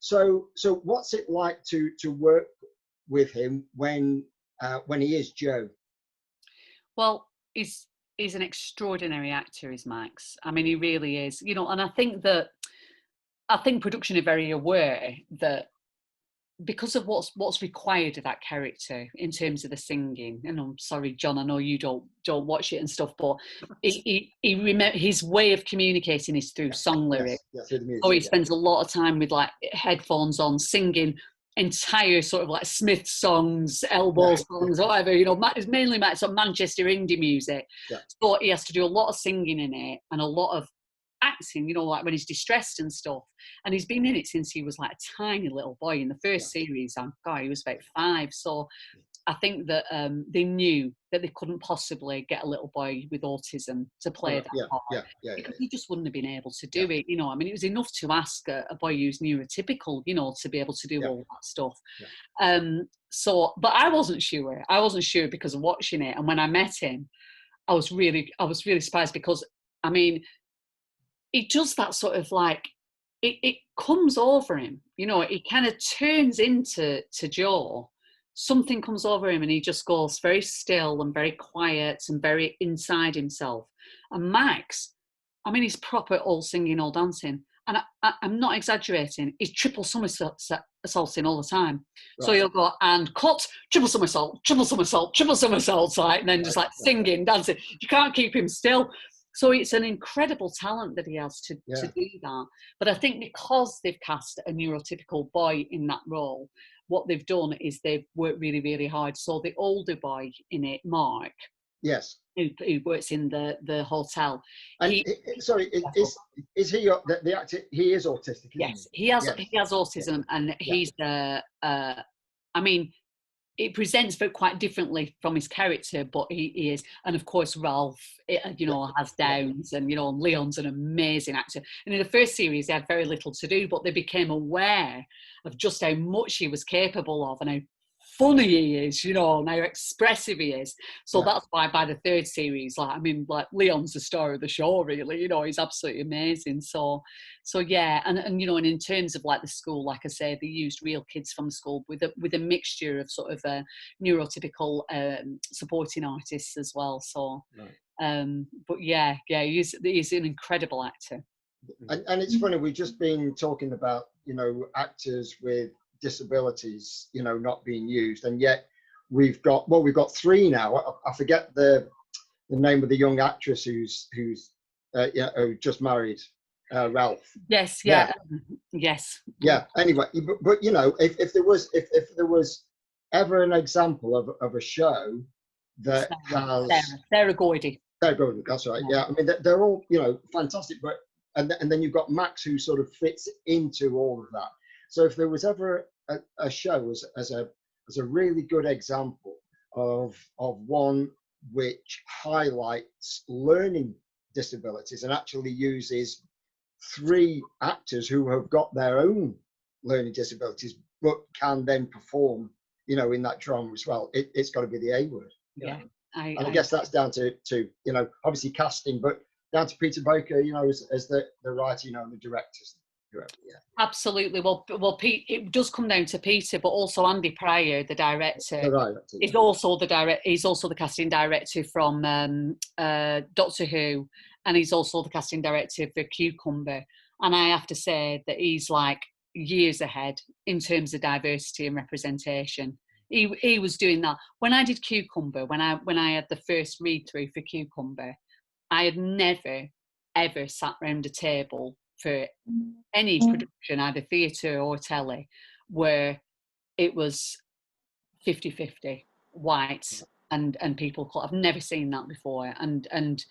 So what's it like to work with him when he is Joe? Well, he's an extraordinary actor, is Max. I mean, he really is. And I think production are very aware that because of what's required of that character in terms of the singing. And I'm sorry, John, I know you don't watch it and stuff, but his way of communicating is through song lyrics. Yes, so he spends a lot of time with like headphones on, singing entire sort of like Smith songs, elbow songs, whatever. It's mainly sort of Manchester indie music. Yeah. So he has to do a lot of singing in it and a lot of acting, like when he's distressed and stuff. And he's been in it since he was like a tiny little boy. In the first series, he was about 5. So I think that they knew that they couldn't possibly get a little boy with autism to play that part. Because he just wouldn't have been able to do it. I mean, it was enough to ask a boy who's neurotypical, to be able to do all that stuff. But I wasn't sure. I wasn't sure because of watching it. And when I met him, I was really surprised because, I mean, it does that sort of like, it comes over him, it kind of turns into Joe. Something comes over him and he just goes very still and very quiet and very inside himself. And Max, I mean, he's proper all singing, all dancing. And I'm not exaggerating. He's triple somersaulting all the time. Right. So he'll go and cut, triple somersault, like, and then just like singing, dancing. You can't keep him still. So it's an incredible talent that he has to do that. But I think because they've cast a neurotypical boy in that role, what they've done is they've worked really, really hard. So the older boy in it, Mark, Yes. who works in the hotel. And sorry, is he the actor? He is autistic, isn't Yes, he? he has autism, and he's I mean, it presents very quite differently from his character, but he is. And of course, Ralph, has Downs, and Leon's an amazing actor. And in the first series, they had very little to do, but they became aware of just how much he was capable of and how funny he is, and how expressive he is. So that's why by the third series, Leon's the star of the show, really. He's absolutely amazing. So yeah, and in terms of the school, like I say, they used real kids from the school with a mixture of sort of neurotypical supporting artists as well. So, but yeah, he's an incredible actor. And it's funny, we've just been talking about actors with disabilities not being used, and yet we've got three now. I forget the name of the young actress who's who just married Ralph. Yes. Anyway, but if there was ever an example of a show that has Sarah Goyde. That's right. Yeah, I mean they're all fantastic, but and then you've got Max, who sort of fits into all of that. So if there was ever a show as a really good example of one which highlights learning disabilities and actually uses three actors who have got their own learning disabilities but can then perform in that drama as well, it's got to be the A Word. Yeah. I guess that's down to obviously casting, but down to Peter Baker, as the writer, and the directors. Yeah. Absolutely. Well, Pete, it does come down to Peter, but also Andy Pryor, the director, is also He's also the casting director from Doctor Who, and he's also the casting director for Cucumber. And I have to say that he's years ahead in terms of diversity and representation. He was doing that when I did Cucumber. When I had the first read through for Cucumber, I had never ever sat round a table for any production, either theatre or telly, where it was 50-50 whites and people. I've never seen that before, and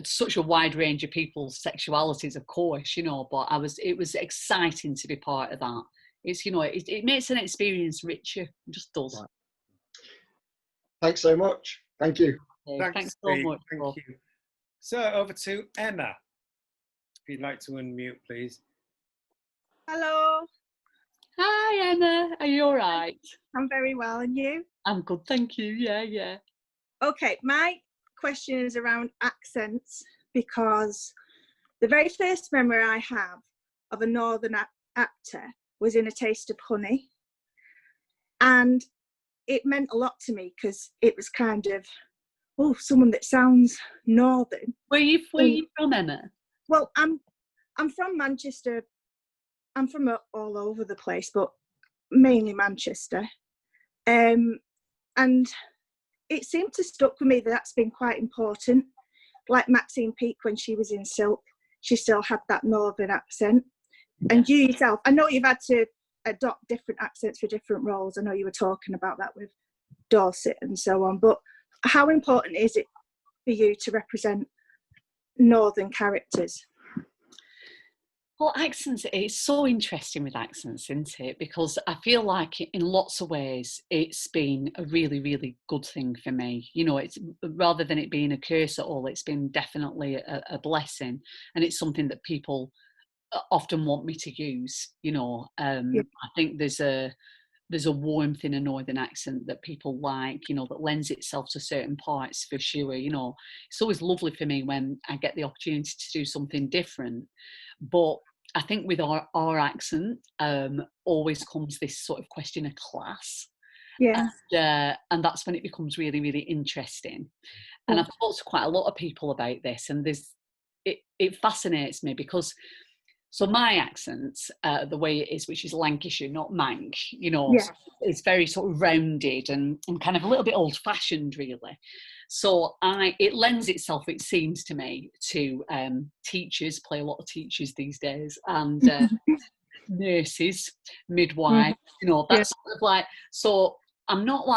such a wide range of people's sexualities, of course, but it was exciting to be part of that. It's it makes an experience richer. It just does. Right. Thanks so much. Thank you. Thanks so much. Thank you. So over to Emma. If you'd like to unmute, please. Hello. Hi, Emma. Are you all right? I'm very well, and you? I'm good, thank you. Yeah. Okay, my question is around accents, because the very first memory I have of a Northern actor was in A Taste of Honey, and it meant a lot to me because it was kind of, someone that sounds Northern. Where you from, Emma? Well, I'm from Manchester. I'm from all over the place, but mainly Manchester. And it seemed to stuck with me that's been quite important. Like Maxine Peake, when she was in Silk, she still had that Northern accent. And you yourself, I know you've had to adopt different accents for different roles. I know you were talking about that with Dorset and so on, but how important is it for you to represent Northern characters? Well, accents, it's so interesting with accents, isn't it? Because I feel like in lots of ways, it's been a really, really good thing for me. It's rather than it being a curse at all, it's been definitely a blessing. And it's something that people often want me to use, I think there's a warmth in a Northern accent that people like, that lends itself to certain parts for sure. It's always lovely for me when I get the opportunity to do something different. But I think with our accent, always comes this sort of question of class. Yeah. And that's when it becomes really, really interesting. And I've talked to quite a lot of people about this, and it fascinates me because, so my accent, the way it is, which is Lancashire, not Manc, it's very sort of rounded and kind of a little bit old-fashioned, really. So it lends itself, it seems to me, to teachers, play a lot of teachers these days, and nurses, midwives, that's sort of so I'm not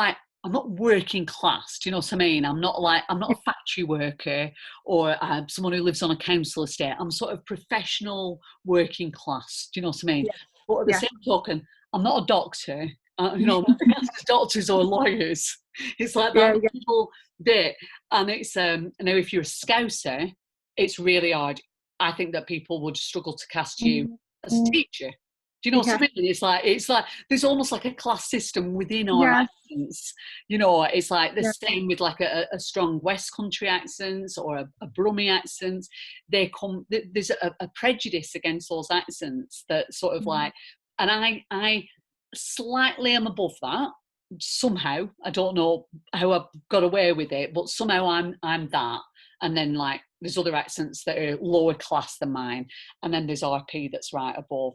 working class. Do you know what I mean? I'm not a factory worker or someone who lives on a council estate. I'm sort of professional working class. Do you know what I mean? Yeah. But at the same token, I'm not a doctor. You know, nothing against doctors or lawyers. It's like that little bit. And it's now if you're a Scouser, it's really hard. I think that people would struggle to cast you as a teacher. Do you know what I mean? It's like there's almost like a class system within our accents. You know, it's like the same with like a strong West Country accents or a Brummie accent. There's a prejudice against those accents that sort of like, and I slightly am above that somehow. I don't know how I've got away with it, but somehow I'm that. And then like there's other accents that are lower class than mine, and then there's RP that's right above.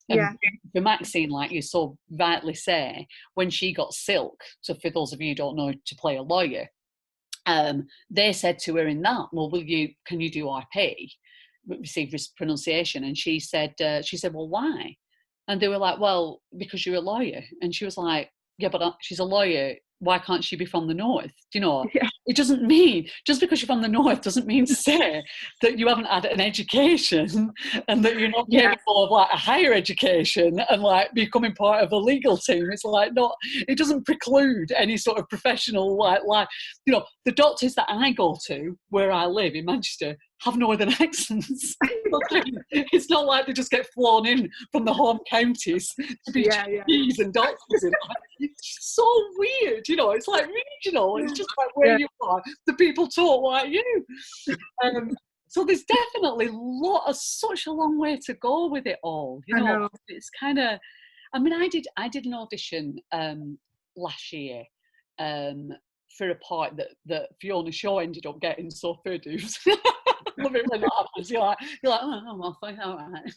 And for Maxine, like you so rightly say, when she got Silk, so for those of you who don't know to play a lawyer, they said to her in that, well, can you do RP, receive pronunciation? And she said, well, why? And they were like, well, because you're a lawyer. And she was like, yeah, but she's a lawyer. Why can't she be from the north? Do you know, it doesn't mean, just because you're from the north doesn't mean to say that you haven't had an education and that you're not capable of like a higher education and like becoming part of a legal team. It's like not, it doesn't preclude any sort of professional like, you know, the doctors that I go to where I live in Manchester have northern accents. It's not like they just get flown in from the home counties to be GPs and doctors. It's so weird, you know. It's like regional. It's just like where you are, the people talk like you. So there's definitely such a long way to go with it all. You know, it's kind of. I mean, I did an audition last year for a part that Fiona Shaw ended up getting. So fair dues. Love it when that happens. You're like, oh, well, fine, all right.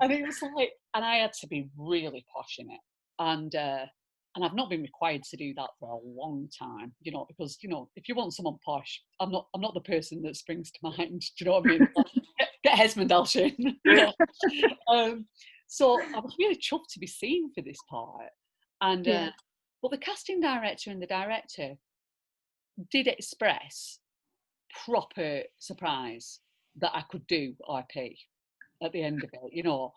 And it was like, and I had to be really posh in it, and I've not been required to do that for a long time, you know, because you know, if you want someone posh, I'm not the person that springs to mind. Do you know what I mean? Like, get Hesmondhalgh in. You know? So I was really chuffed to be seen for this part, and but the casting director and the director did express proper surprise that I could do RP at the end of it, you know,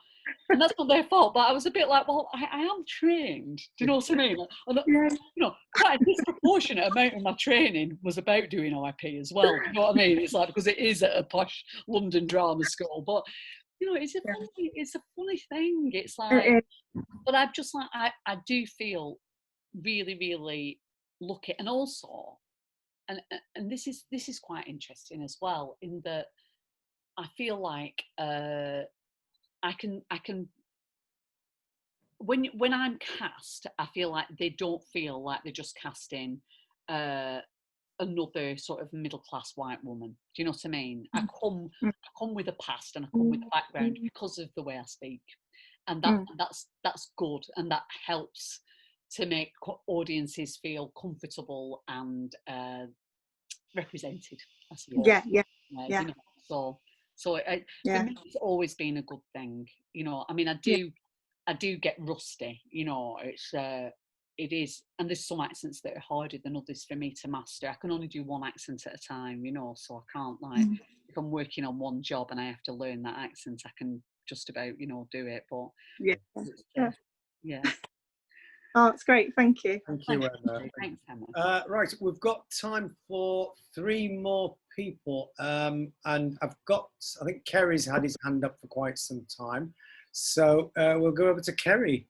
and that's not their fault. But I was a bit like, well, I am trained. Do you know what I mean? You know, quite a disproportionate amount of my training was about doing RP as well. You know what I mean? It's like because it is at a posh London drama school, but you know, it's a funny thing. It's like, but I've just like I do feel really, really lucky, and also. And this is quite interesting as well, in that I feel like I can when I'm cast, I feel like they don't feel like they're just casting another sort of middle class white woman. Do you know what I mean? I come with a past and I come with a background because of the way I speak, and that's good, and that helps to make audiences feel comfortable and represented, I suppose. You know, so for me, it's always been a good thing. You know, I mean, I do get rusty. You know, it is, and there's some accents that are harder than others for me to master. I can only do one accent at a time. You know, so I can't like if I'm working on one job and I have to learn that accent, I can just about do it. But yeah. Oh, it's great. Thank you. Thank you, Emma. Thanks, Emma. Right, we've got time for 3 more people. And I think Kerry's had his hand up for quite some time. So we'll go over to Kerry.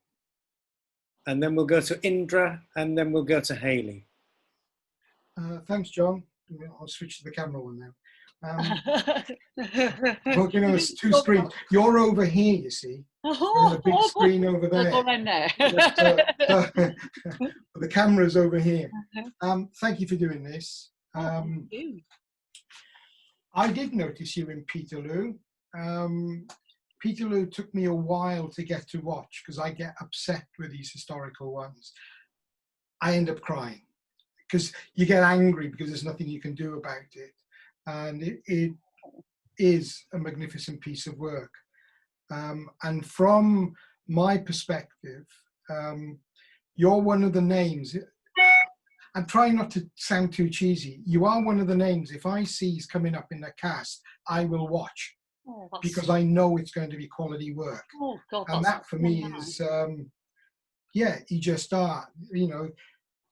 And then we'll go to Indra, and then we'll go to Hayley. Thanks, John. I'll switch to the camera one now. Working on 2 screens. You're over here, you see. On the big screen over there. The camera's over here. Thank you for doing this. Thank you. I did notice you in Peterloo. Peterloo took me a while to get to watch because I get upset with these historical ones. I end up crying because you get angry because there's nothing you can do about it. And it is a magnificent piece of work. And from my perspective, you're one of the names. I'm trying not to sound too cheesy. You are one of the names. If I see he's coming up in the cast, I will watch because I know it's going to be quality work. Oh God, and that for me is, yeah, you just are. You know,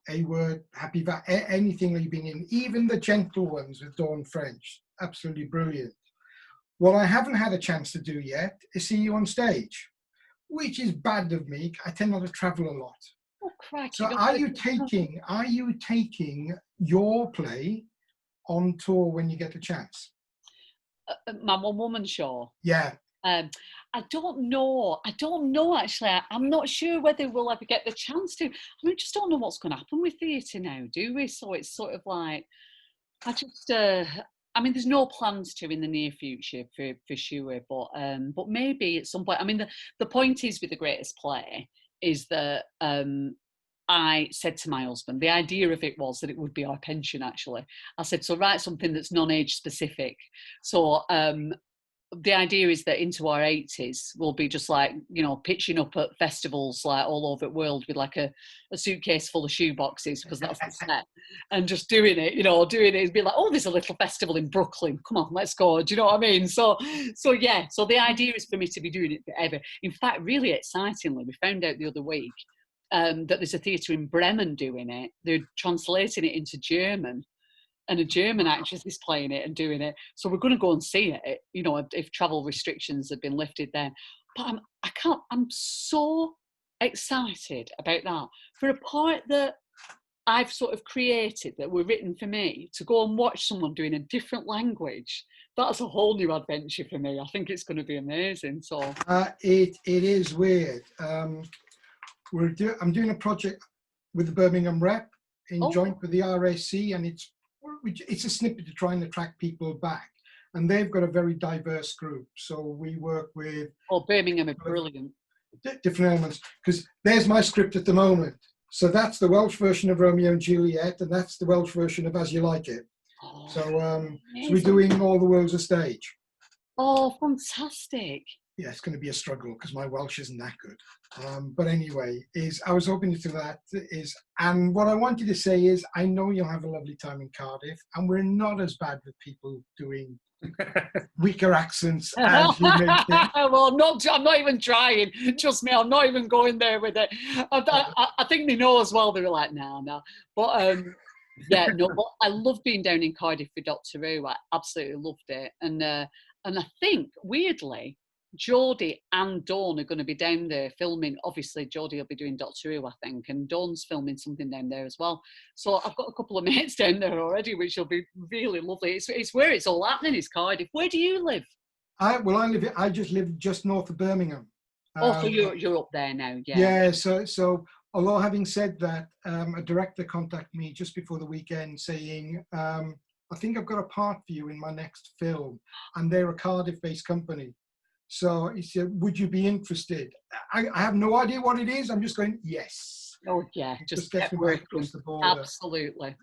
A Word, Happy anything that you've been in, even the gentle ones with Dawn French, absolutely brilliant. What I haven't had a chance to do yet is see you on stage, which is bad of me. I tend not to travel a lot. Oh, crikey. So are you taking your play on tour when you get a chance? My one-woman show? Yeah. I don't know actually. I'm not sure whether we'll ever get the chance to. I just don't know what's going to happen with theatre now, do we? So it's sort of like, I mean, there's no plans to in the near future for sure, but maybe at some point. I mean, the point is with The Greatest Play is that I said to my husband, the idea of it was that it would be our pension, actually. I said, so write something that's non-age specific. So the idea is that into our 80s, we'll be just like, you know, pitching up at festivals like all over the world with like a suitcase full of shoe boxes, because that's the set, and just doing it, it'd be like, oh, there's a little festival in Brooklyn. Come on, let's go. Do you know what I mean? So yeah, so the idea is for me to be doing it forever. In fact, really excitingly, we found out the other week that there's a theatre in Bremen doing it. They're translating it into German, and a German actress is playing it and doing it. So we're going to go and see it, you know, if travel restrictions have been lifted then. But I'm so excited about that. For a part that I've sort of created, that were written for me, to go and watch someone doing a different language, that's a whole new adventure for me. I think it's going to be amazing. So it is weird. I'm doing a project with the Birmingham Rep in joint with the RAC, and it's a snippet to try and attract people back, and they've got a very diverse group. So we work with Birmingham are brilliant, different elements, because there's my script at the moment. So that's the Welsh version of Romeo and Juliet, and that's the Welsh version of As You Like It. So we're doing all the world's a stage. Oh, fantastic. Yeah, it's going to be a struggle because my Welsh isn't that good. But anyway, I was hoping to do that. And what I wanted to say is, I know you'll have a lovely time in Cardiff, and we're not as bad with people doing weaker accents as you mentioned. Well, I'm not even trying. Trust me, I'm not even going there with it. I think they know as well. They're like, no. But yeah, no. But I love being down in Cardiff for Doctor Who. I absolutely loved it, and I think weirdly, Jodie and Dawn are going to be down there filming. Obviously, Jodie will be doing Doctor Who, I think, and Dawn's filming something down there as well. So I've got a couple of mates down there already, which will be really lovely. It's where it's all happening, is Cardiff. Where do you live? I just live just north of Birmingham. So you're up there now, yeah. Yeah. So although having said that, a director contacted me just before the weekend saying, I think I've got a part for you in my next film, and they're a Cardiff-based company. So he said, would you be interested? I have no idea what it is. I'm just going, yes. Oh, yeah. Just get me back across the border. Absolutely.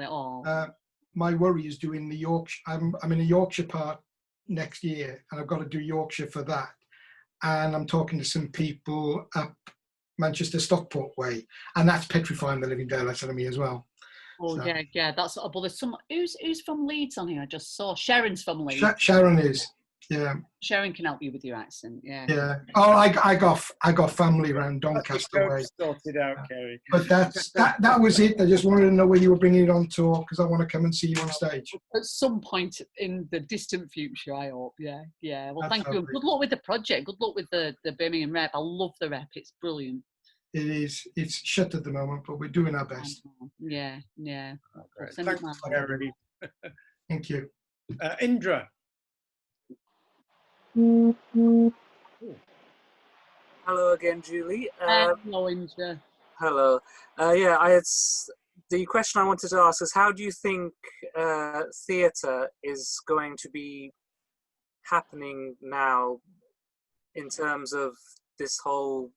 Oh. My worry is doing the Yorkshire. I'm in a Yorkshire part next year, and I've got to do Yorkshire for that. And I'm talking to some people up Manchester Stockport way, and that's petrifying the living daylights out of me as well. Oh, so. Yeah. That's, well, there's some, who's from Leeds on here? I just saw Sharon's from Leeds. Sharon is. Yeah. Sharon can help you with your accent. Yeah. Yeah. Oh, I got family around Doncaster way. Sorted out, Kerry. But that was it. I just wanted to know where you were bringing it on tour, because I want to come and see you on stage at some point in the distant future. I hope. Yeah. Well, thank you. Good luck with the project. Good luck with the Birmingham Rep. I love the Rep. It's brilliant. It is. It's shut at the moment, but we're doing our best. Yeah. Okay. Thanks, Kerry. Thank you. Indra. Hello again, Julie. Hello, Indra. Hello. Yeah, the question I wanted to ask is, how do you think theatre is going to be happening now in terms of this whole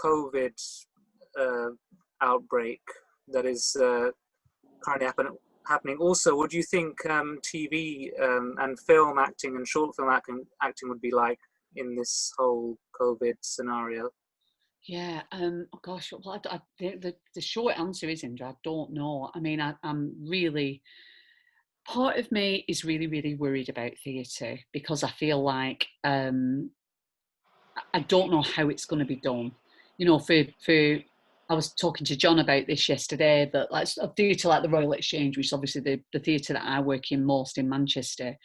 COVID outbreak that is currently happening? Also, what do you think TV and film acting and short film acting would be like in this whole COVID scenario? Yeah, oh gosh, well, the short answer is, Indra, I don't know. I mean, I'm really, part of me is really, really worried about theatre because I feel like I don't know how it's going to be done. You know, I was talking to John about this yesterday, that like a theatre like the Royal Exchange, which is obviously the theatre that I work in most in Manchester,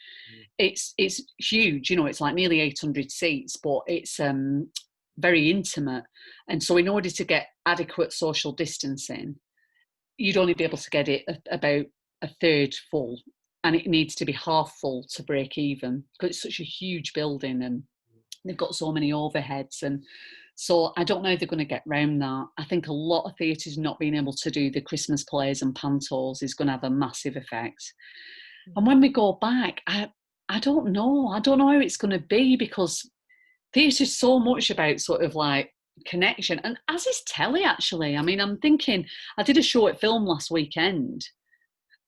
it's huge. You know, it's like nearly 800 seats, but it's very intimate. And so in order to get adequate social distancing, you'd only be able to get it about a third full, and it needs to be half full to break even because it's such a huge building and they've got so many overheads. And so I don't know if they're going to get round that. I think a lot of theatres not being able to do the Christmas plays and pantos is going to have a massive effect. And when we go back, I don't know. I don't know how it's going to be, because theatre is so much about sort of like connection, and as is telly actually. I mean, I'm thinking, I did a short film last weekend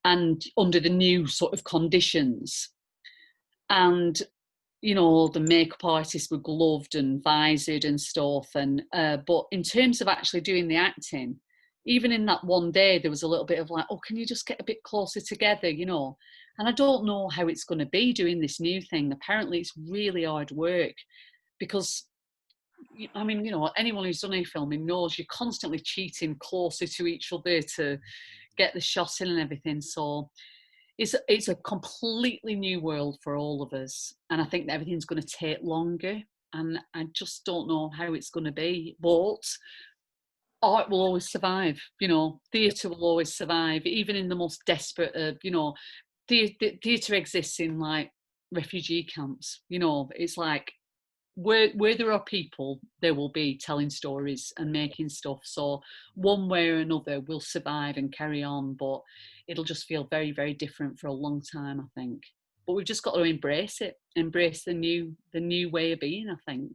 and under the new sort of conditions, and you know, the makeup artists were gloved and visored and stuff, and but in terms of actually doing the acting, even in that one day there was a little bit of like, oh, can you just get a bit closer together, you know? And I don't know how it's going to be doing this new thing. Apparently it's really hard work, because I mean, you know, anyone who's done any filming knows you're constantly cheating closer to each other to get the shot in and everything. So it's a completely new world for all of us, and I think that everything's going to take longer, and I just don't know how it's going to be. But art will always survive, you know, theatre will always survive, even in the most desperate of, you know, theatre exists in like refugee camps, you know. It's like where there are people, there will be telling stories and making stuff. So one way or another we'll survive and carry on, but it'll just feel very, very different for a long time, I think. But we've just got to embrace it, embrace the new way of being, I think.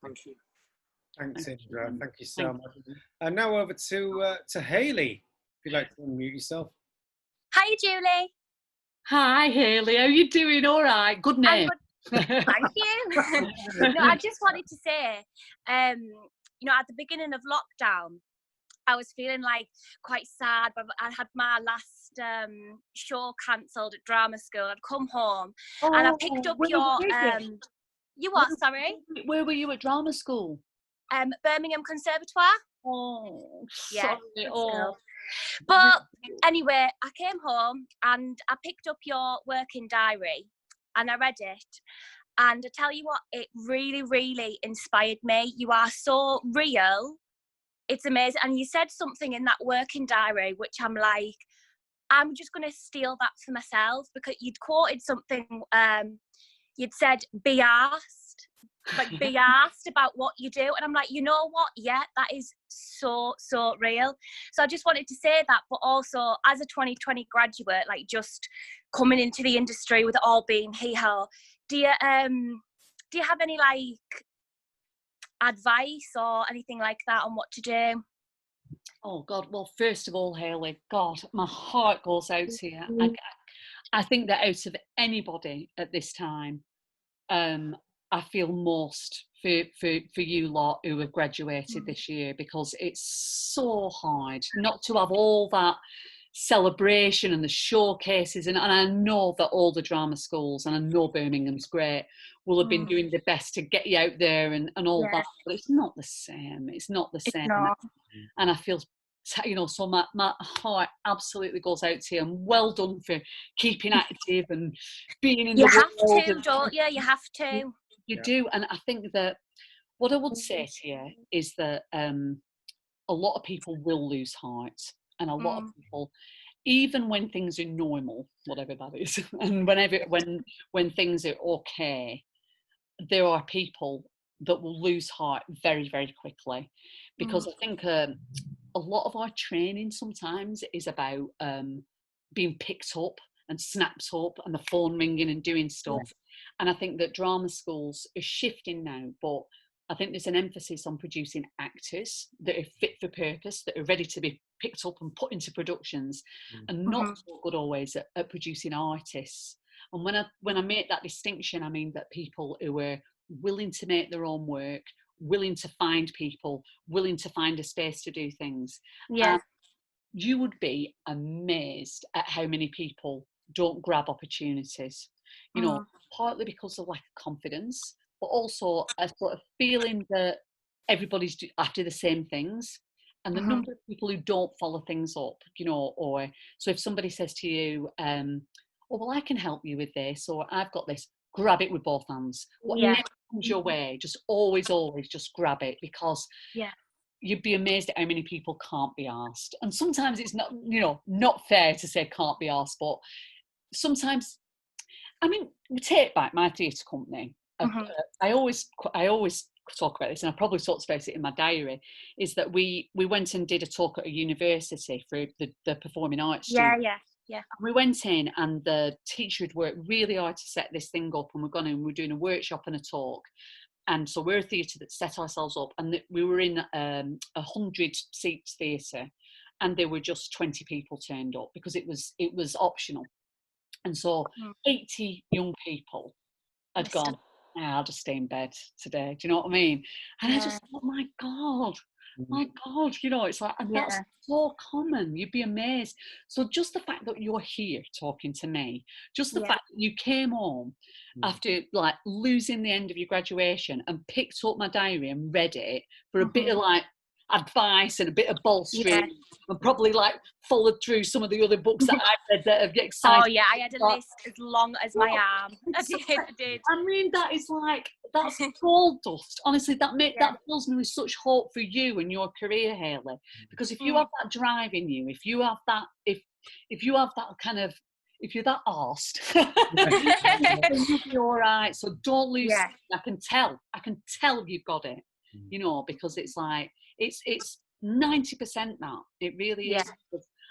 Thank you. Thanks, Indra. Thank you so much. And now over to Hayley, if you'd like to unmute yourself. Hi, Julie. Hi, Hayley. How are you doing? All right. Good name. Thank you. No, I just wanted to say, you know, at the beginning of lockdown, I was feeling like quite sad, but I had my last show cancelled at drama school. I'd come home and I picked up your you what? Sorry. Where were you at drama school? Birmingham Conservatoire. Oh, yeah. Sorry. Oh. But anyway, I came home and I picked up your working diary and I read it. And I tell you what, it really, really inspired me. You are so real. It's amazing. And you said something in that working diary, which I'm like, I'm just going to steal that for myself, because you'd quoted something, you'd said, be asked. Like, be asked about what you do. And I'm like, you know what? Yeah, that is so, so real. So I just wanted to say that, but also as a 2020 graduate, like just coming into the industry with it all being hee-haw, do you have any like advice or anything like that on what to do? Oh God, well, first of all, Hayley, God, my heart goes out to you. I think that out of anybody at this time, I feel most for you lot who have graduated this year, because it's so hard not to have all that celebration and the showcases, and I know that all the drama schools, and I know Birmingham's great, will have been doing the best to get you out there and all that, but it's not the same. It's not the same. And I feel, you know, so my heart absolutely goes out to you, and well done for keeping active and being in the world. You have to, don't you? You have to. You do. And I think that what I would say to you is that a lot of people will lose heart, and a lot of people, even when things are normal, whatever that is, and when things are okay, there are people that will lose heart very, very quickly, because I think a lot of our training sometimes is about being picked up and snapped up and the phone ringing and doing stuff. And I think that drama schools are shifting now, but I think there's an emphasis on producing actors that are fit for purpose, that are ready to be picked up and put into productions, and not so good always at producing artists. And when I make that distinction, I mean that people who are willing to make their own work, willing to find people, willing to find a space to do things. Yeah. You would be amazed at how many people don't grab opportunities, you know, partly because of lack of confidence, but also a sort of feeling that everybody's after the same things. And the number of people who don't follow things up, you know, or so if somebody says to you, oh, well, I can help you with this, or I've got this, grab it with both hands. Whatever comes your way, just always just grab it, because you'd be amazed at how many people can't be asked. And sometimes it's not, you know, not fair to say can't be asked, but sometimes, I mean, we take back my theatre company. I always talk about this, and I probably talked about it in my diary, is that we went and did a talk at a university for the performing arts students. Yeah. We went in, and the teacher had worked really hard to set this thing up, and we're doing a workshop and a talk. And so we're a theatre that set ourselves up, and we were in a 100-seat theatre, and there were just 20 people turned up because it was optional. And so 80 young people had gone, I'll just stay in bed today. Do you know what I mean? And I just thought, my God, you know, it's like, and that's so common. You'd be amazed. So just the fact that you're here talking to me, just the fact that you came home after like losing the end of your graduation and picked up my diary and read it for a bit of like advice and a bit of bolstering, and probably like followed through some of the other books that I read that have get excited. Oh yeah, I had a list as long as my arm. I did. I mean, that is like, that's gold dust. Honestly, that fills me with such hope for you and your career, Hayley. Because if you have that drive in you, if you have that, if you have that kind of, if you're that arsed, you'll be all right. So don't lose. I can tell you've got it. You know, because it's like it's 90% that. It really is.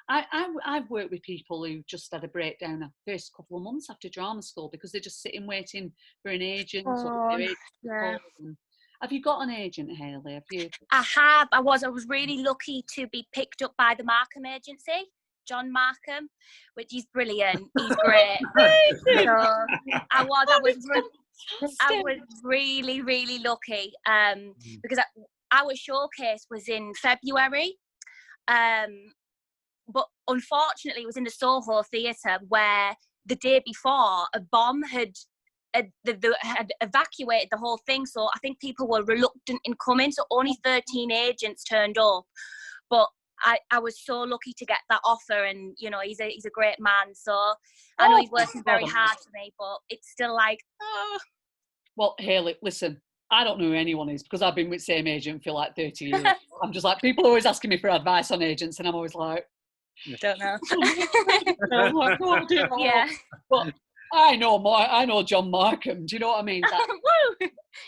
I've worked with people who just had a breakdown the first couple of months after drama school because they're just sitting waiting for an agent. Have you got an agent, Hayley? Have you? I have. I was really lucky to be picked up by the Markham agency, John Markham, which is brilliant. He's great. So I was really, really lucky because our showcase was in February. But unfortunately, it was in the Soho Theatre where the day before a bomb had evacuated the whole thing. So I think people were reluctant in coming. So only 13 agents turned up. But I was so lucky to get that offer, and you know he's a great man. So I know he's working very hard for me, but it's still like, oh. Well, Hayley, listen. I don't know who anyone is because I've been with the same agent for like 30 years. I'm just like, people are always asking me for advice on agents, and I'm always like, don't know. Yeah. But I know John Markham. Do you know what I mean?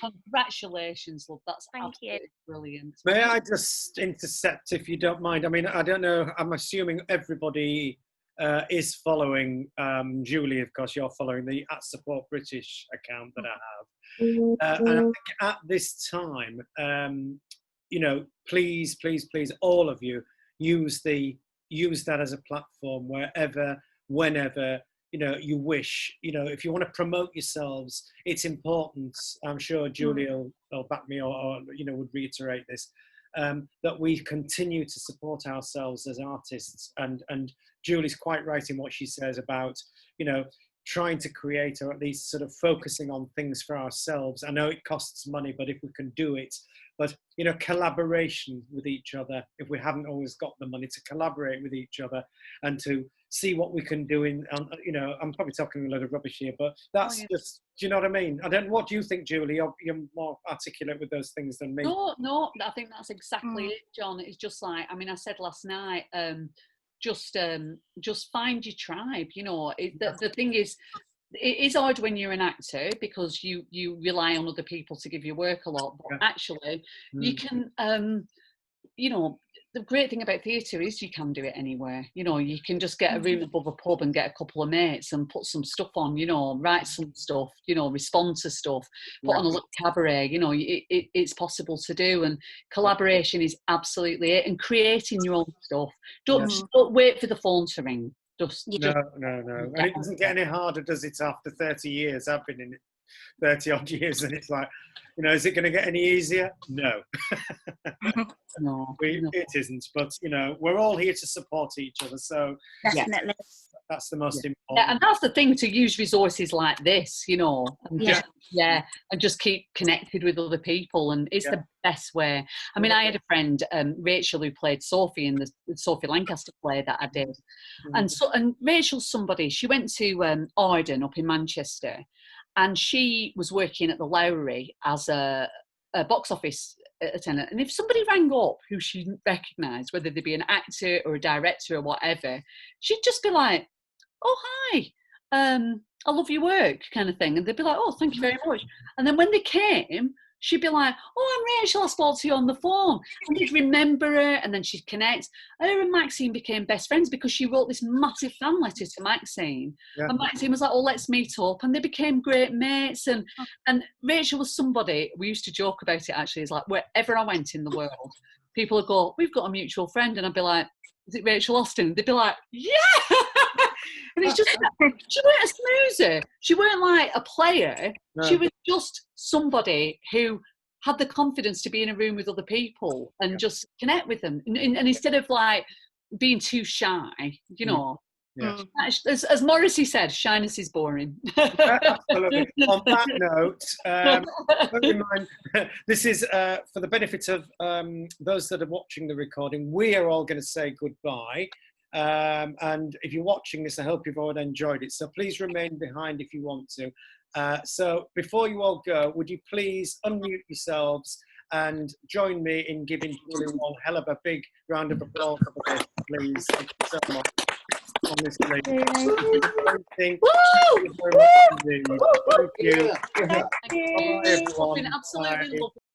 Congratulations, love. That's absolutely brilliant. May I just intercept, if you don't mind? I mean, I don't know. I'm assuming everybody is following Julie. Of course, you're following the @Support British account that I have. And I think at this time, you know, please, all of you, use that as a platform wherever, whenever, you know, you wish. You know, if you want to promote yourselves, it's important. I'm sure Julie will back me, or you know, would reiterate this, that we continue to support ourselves as artists. And Julie's quite right in what she says about, you know, trying to create, or at least sort of focusing on things for ourselves. I know it costs money, but if we can do it, but you know, collaboration with each other, if we haven't always got the money, to collaborate with each other and to see what we can do in, you know, I'm probably talking a lot of rubbish here, but that's just, do you know what I mean? What do you think, Julie? You're more articulate with those things than me. No, I think that's exactly it, John. It's just like, I mean, I said last night, just find your tribe. You know, the thing is, it is hard when you're an actor because you rely on other people to give you work a lot, but actually you can you know, the great thing about theatre is you can do it anywhere. You know, you can just get a room above a pub and get a couple of mates and put some stuff on, you know, write some stuff, you know, respond to stuff, put on a little cabaret. You know, it's possible to do, and collaboration is absolutely it, and creating your own stuff. Don't wait for the phone to ring. No. And it doesn't get any harder, does it, after 30 years I've been in it? 30 odd years, and it's like, you know, is it going to get any easier? No. No, It isn't, but you know, we're all here to support each other, so Definitely. that's the most important. Yeah, and that's the thing, to use resources like this, you know, and just keep connected with other people, and it's the best way. I mean, I had a friend, Rachel, who played Sophie in the Sophie Lancaster play that I did, and Rachel's somebody. She went to Ardon up in Manchester, and she was working at the Lowry as a box office attendant. And if somebody rang up who she didn't recognise, whether they be an actor or a director or whatever, she'd just be like, "Oh, hi, I love your work," kind of thing. And they'd be like, "Oh, thank you very much." And then when they came, she'd be like, "Oh, I'm Rachel, I spoke to you on the phone." And they'd remember her, and then she'd connect. Her and Maxine became best friends because she wrote this massive fan letter to Maxine. And Maxine was like, "Oh, let's meet up." And they became great mates. And Rachel was somebody, we used to joke about it actually, is like, wherever I went in the world, people would go, "We've got a mutual friend." And I'd be like, "Is it Rachel Austin?" They'd be like, "Yeah." And it's just, she weren't a snoozer. She weren't like a player. No. She was just somebody who had the confidence to be in a room with other people and just connect with them. And instead of like being too shy, you know. Yeah. As Morrissey said, shyness is boring. Absolutely. On that note, this is for the benefit of those that are watching the recording. We are all going to say goodbye. And if you're watching this, I hope you've all enjoyed it. So please remain behind if you want to. So before you all go, would you please unmute yourselves and join me in giving Julie one hell of a big round of applause for this, please. Thank you so much. Honestly. Thank you very much indeed. Thank you. Thank you. It's been absolutely lovely.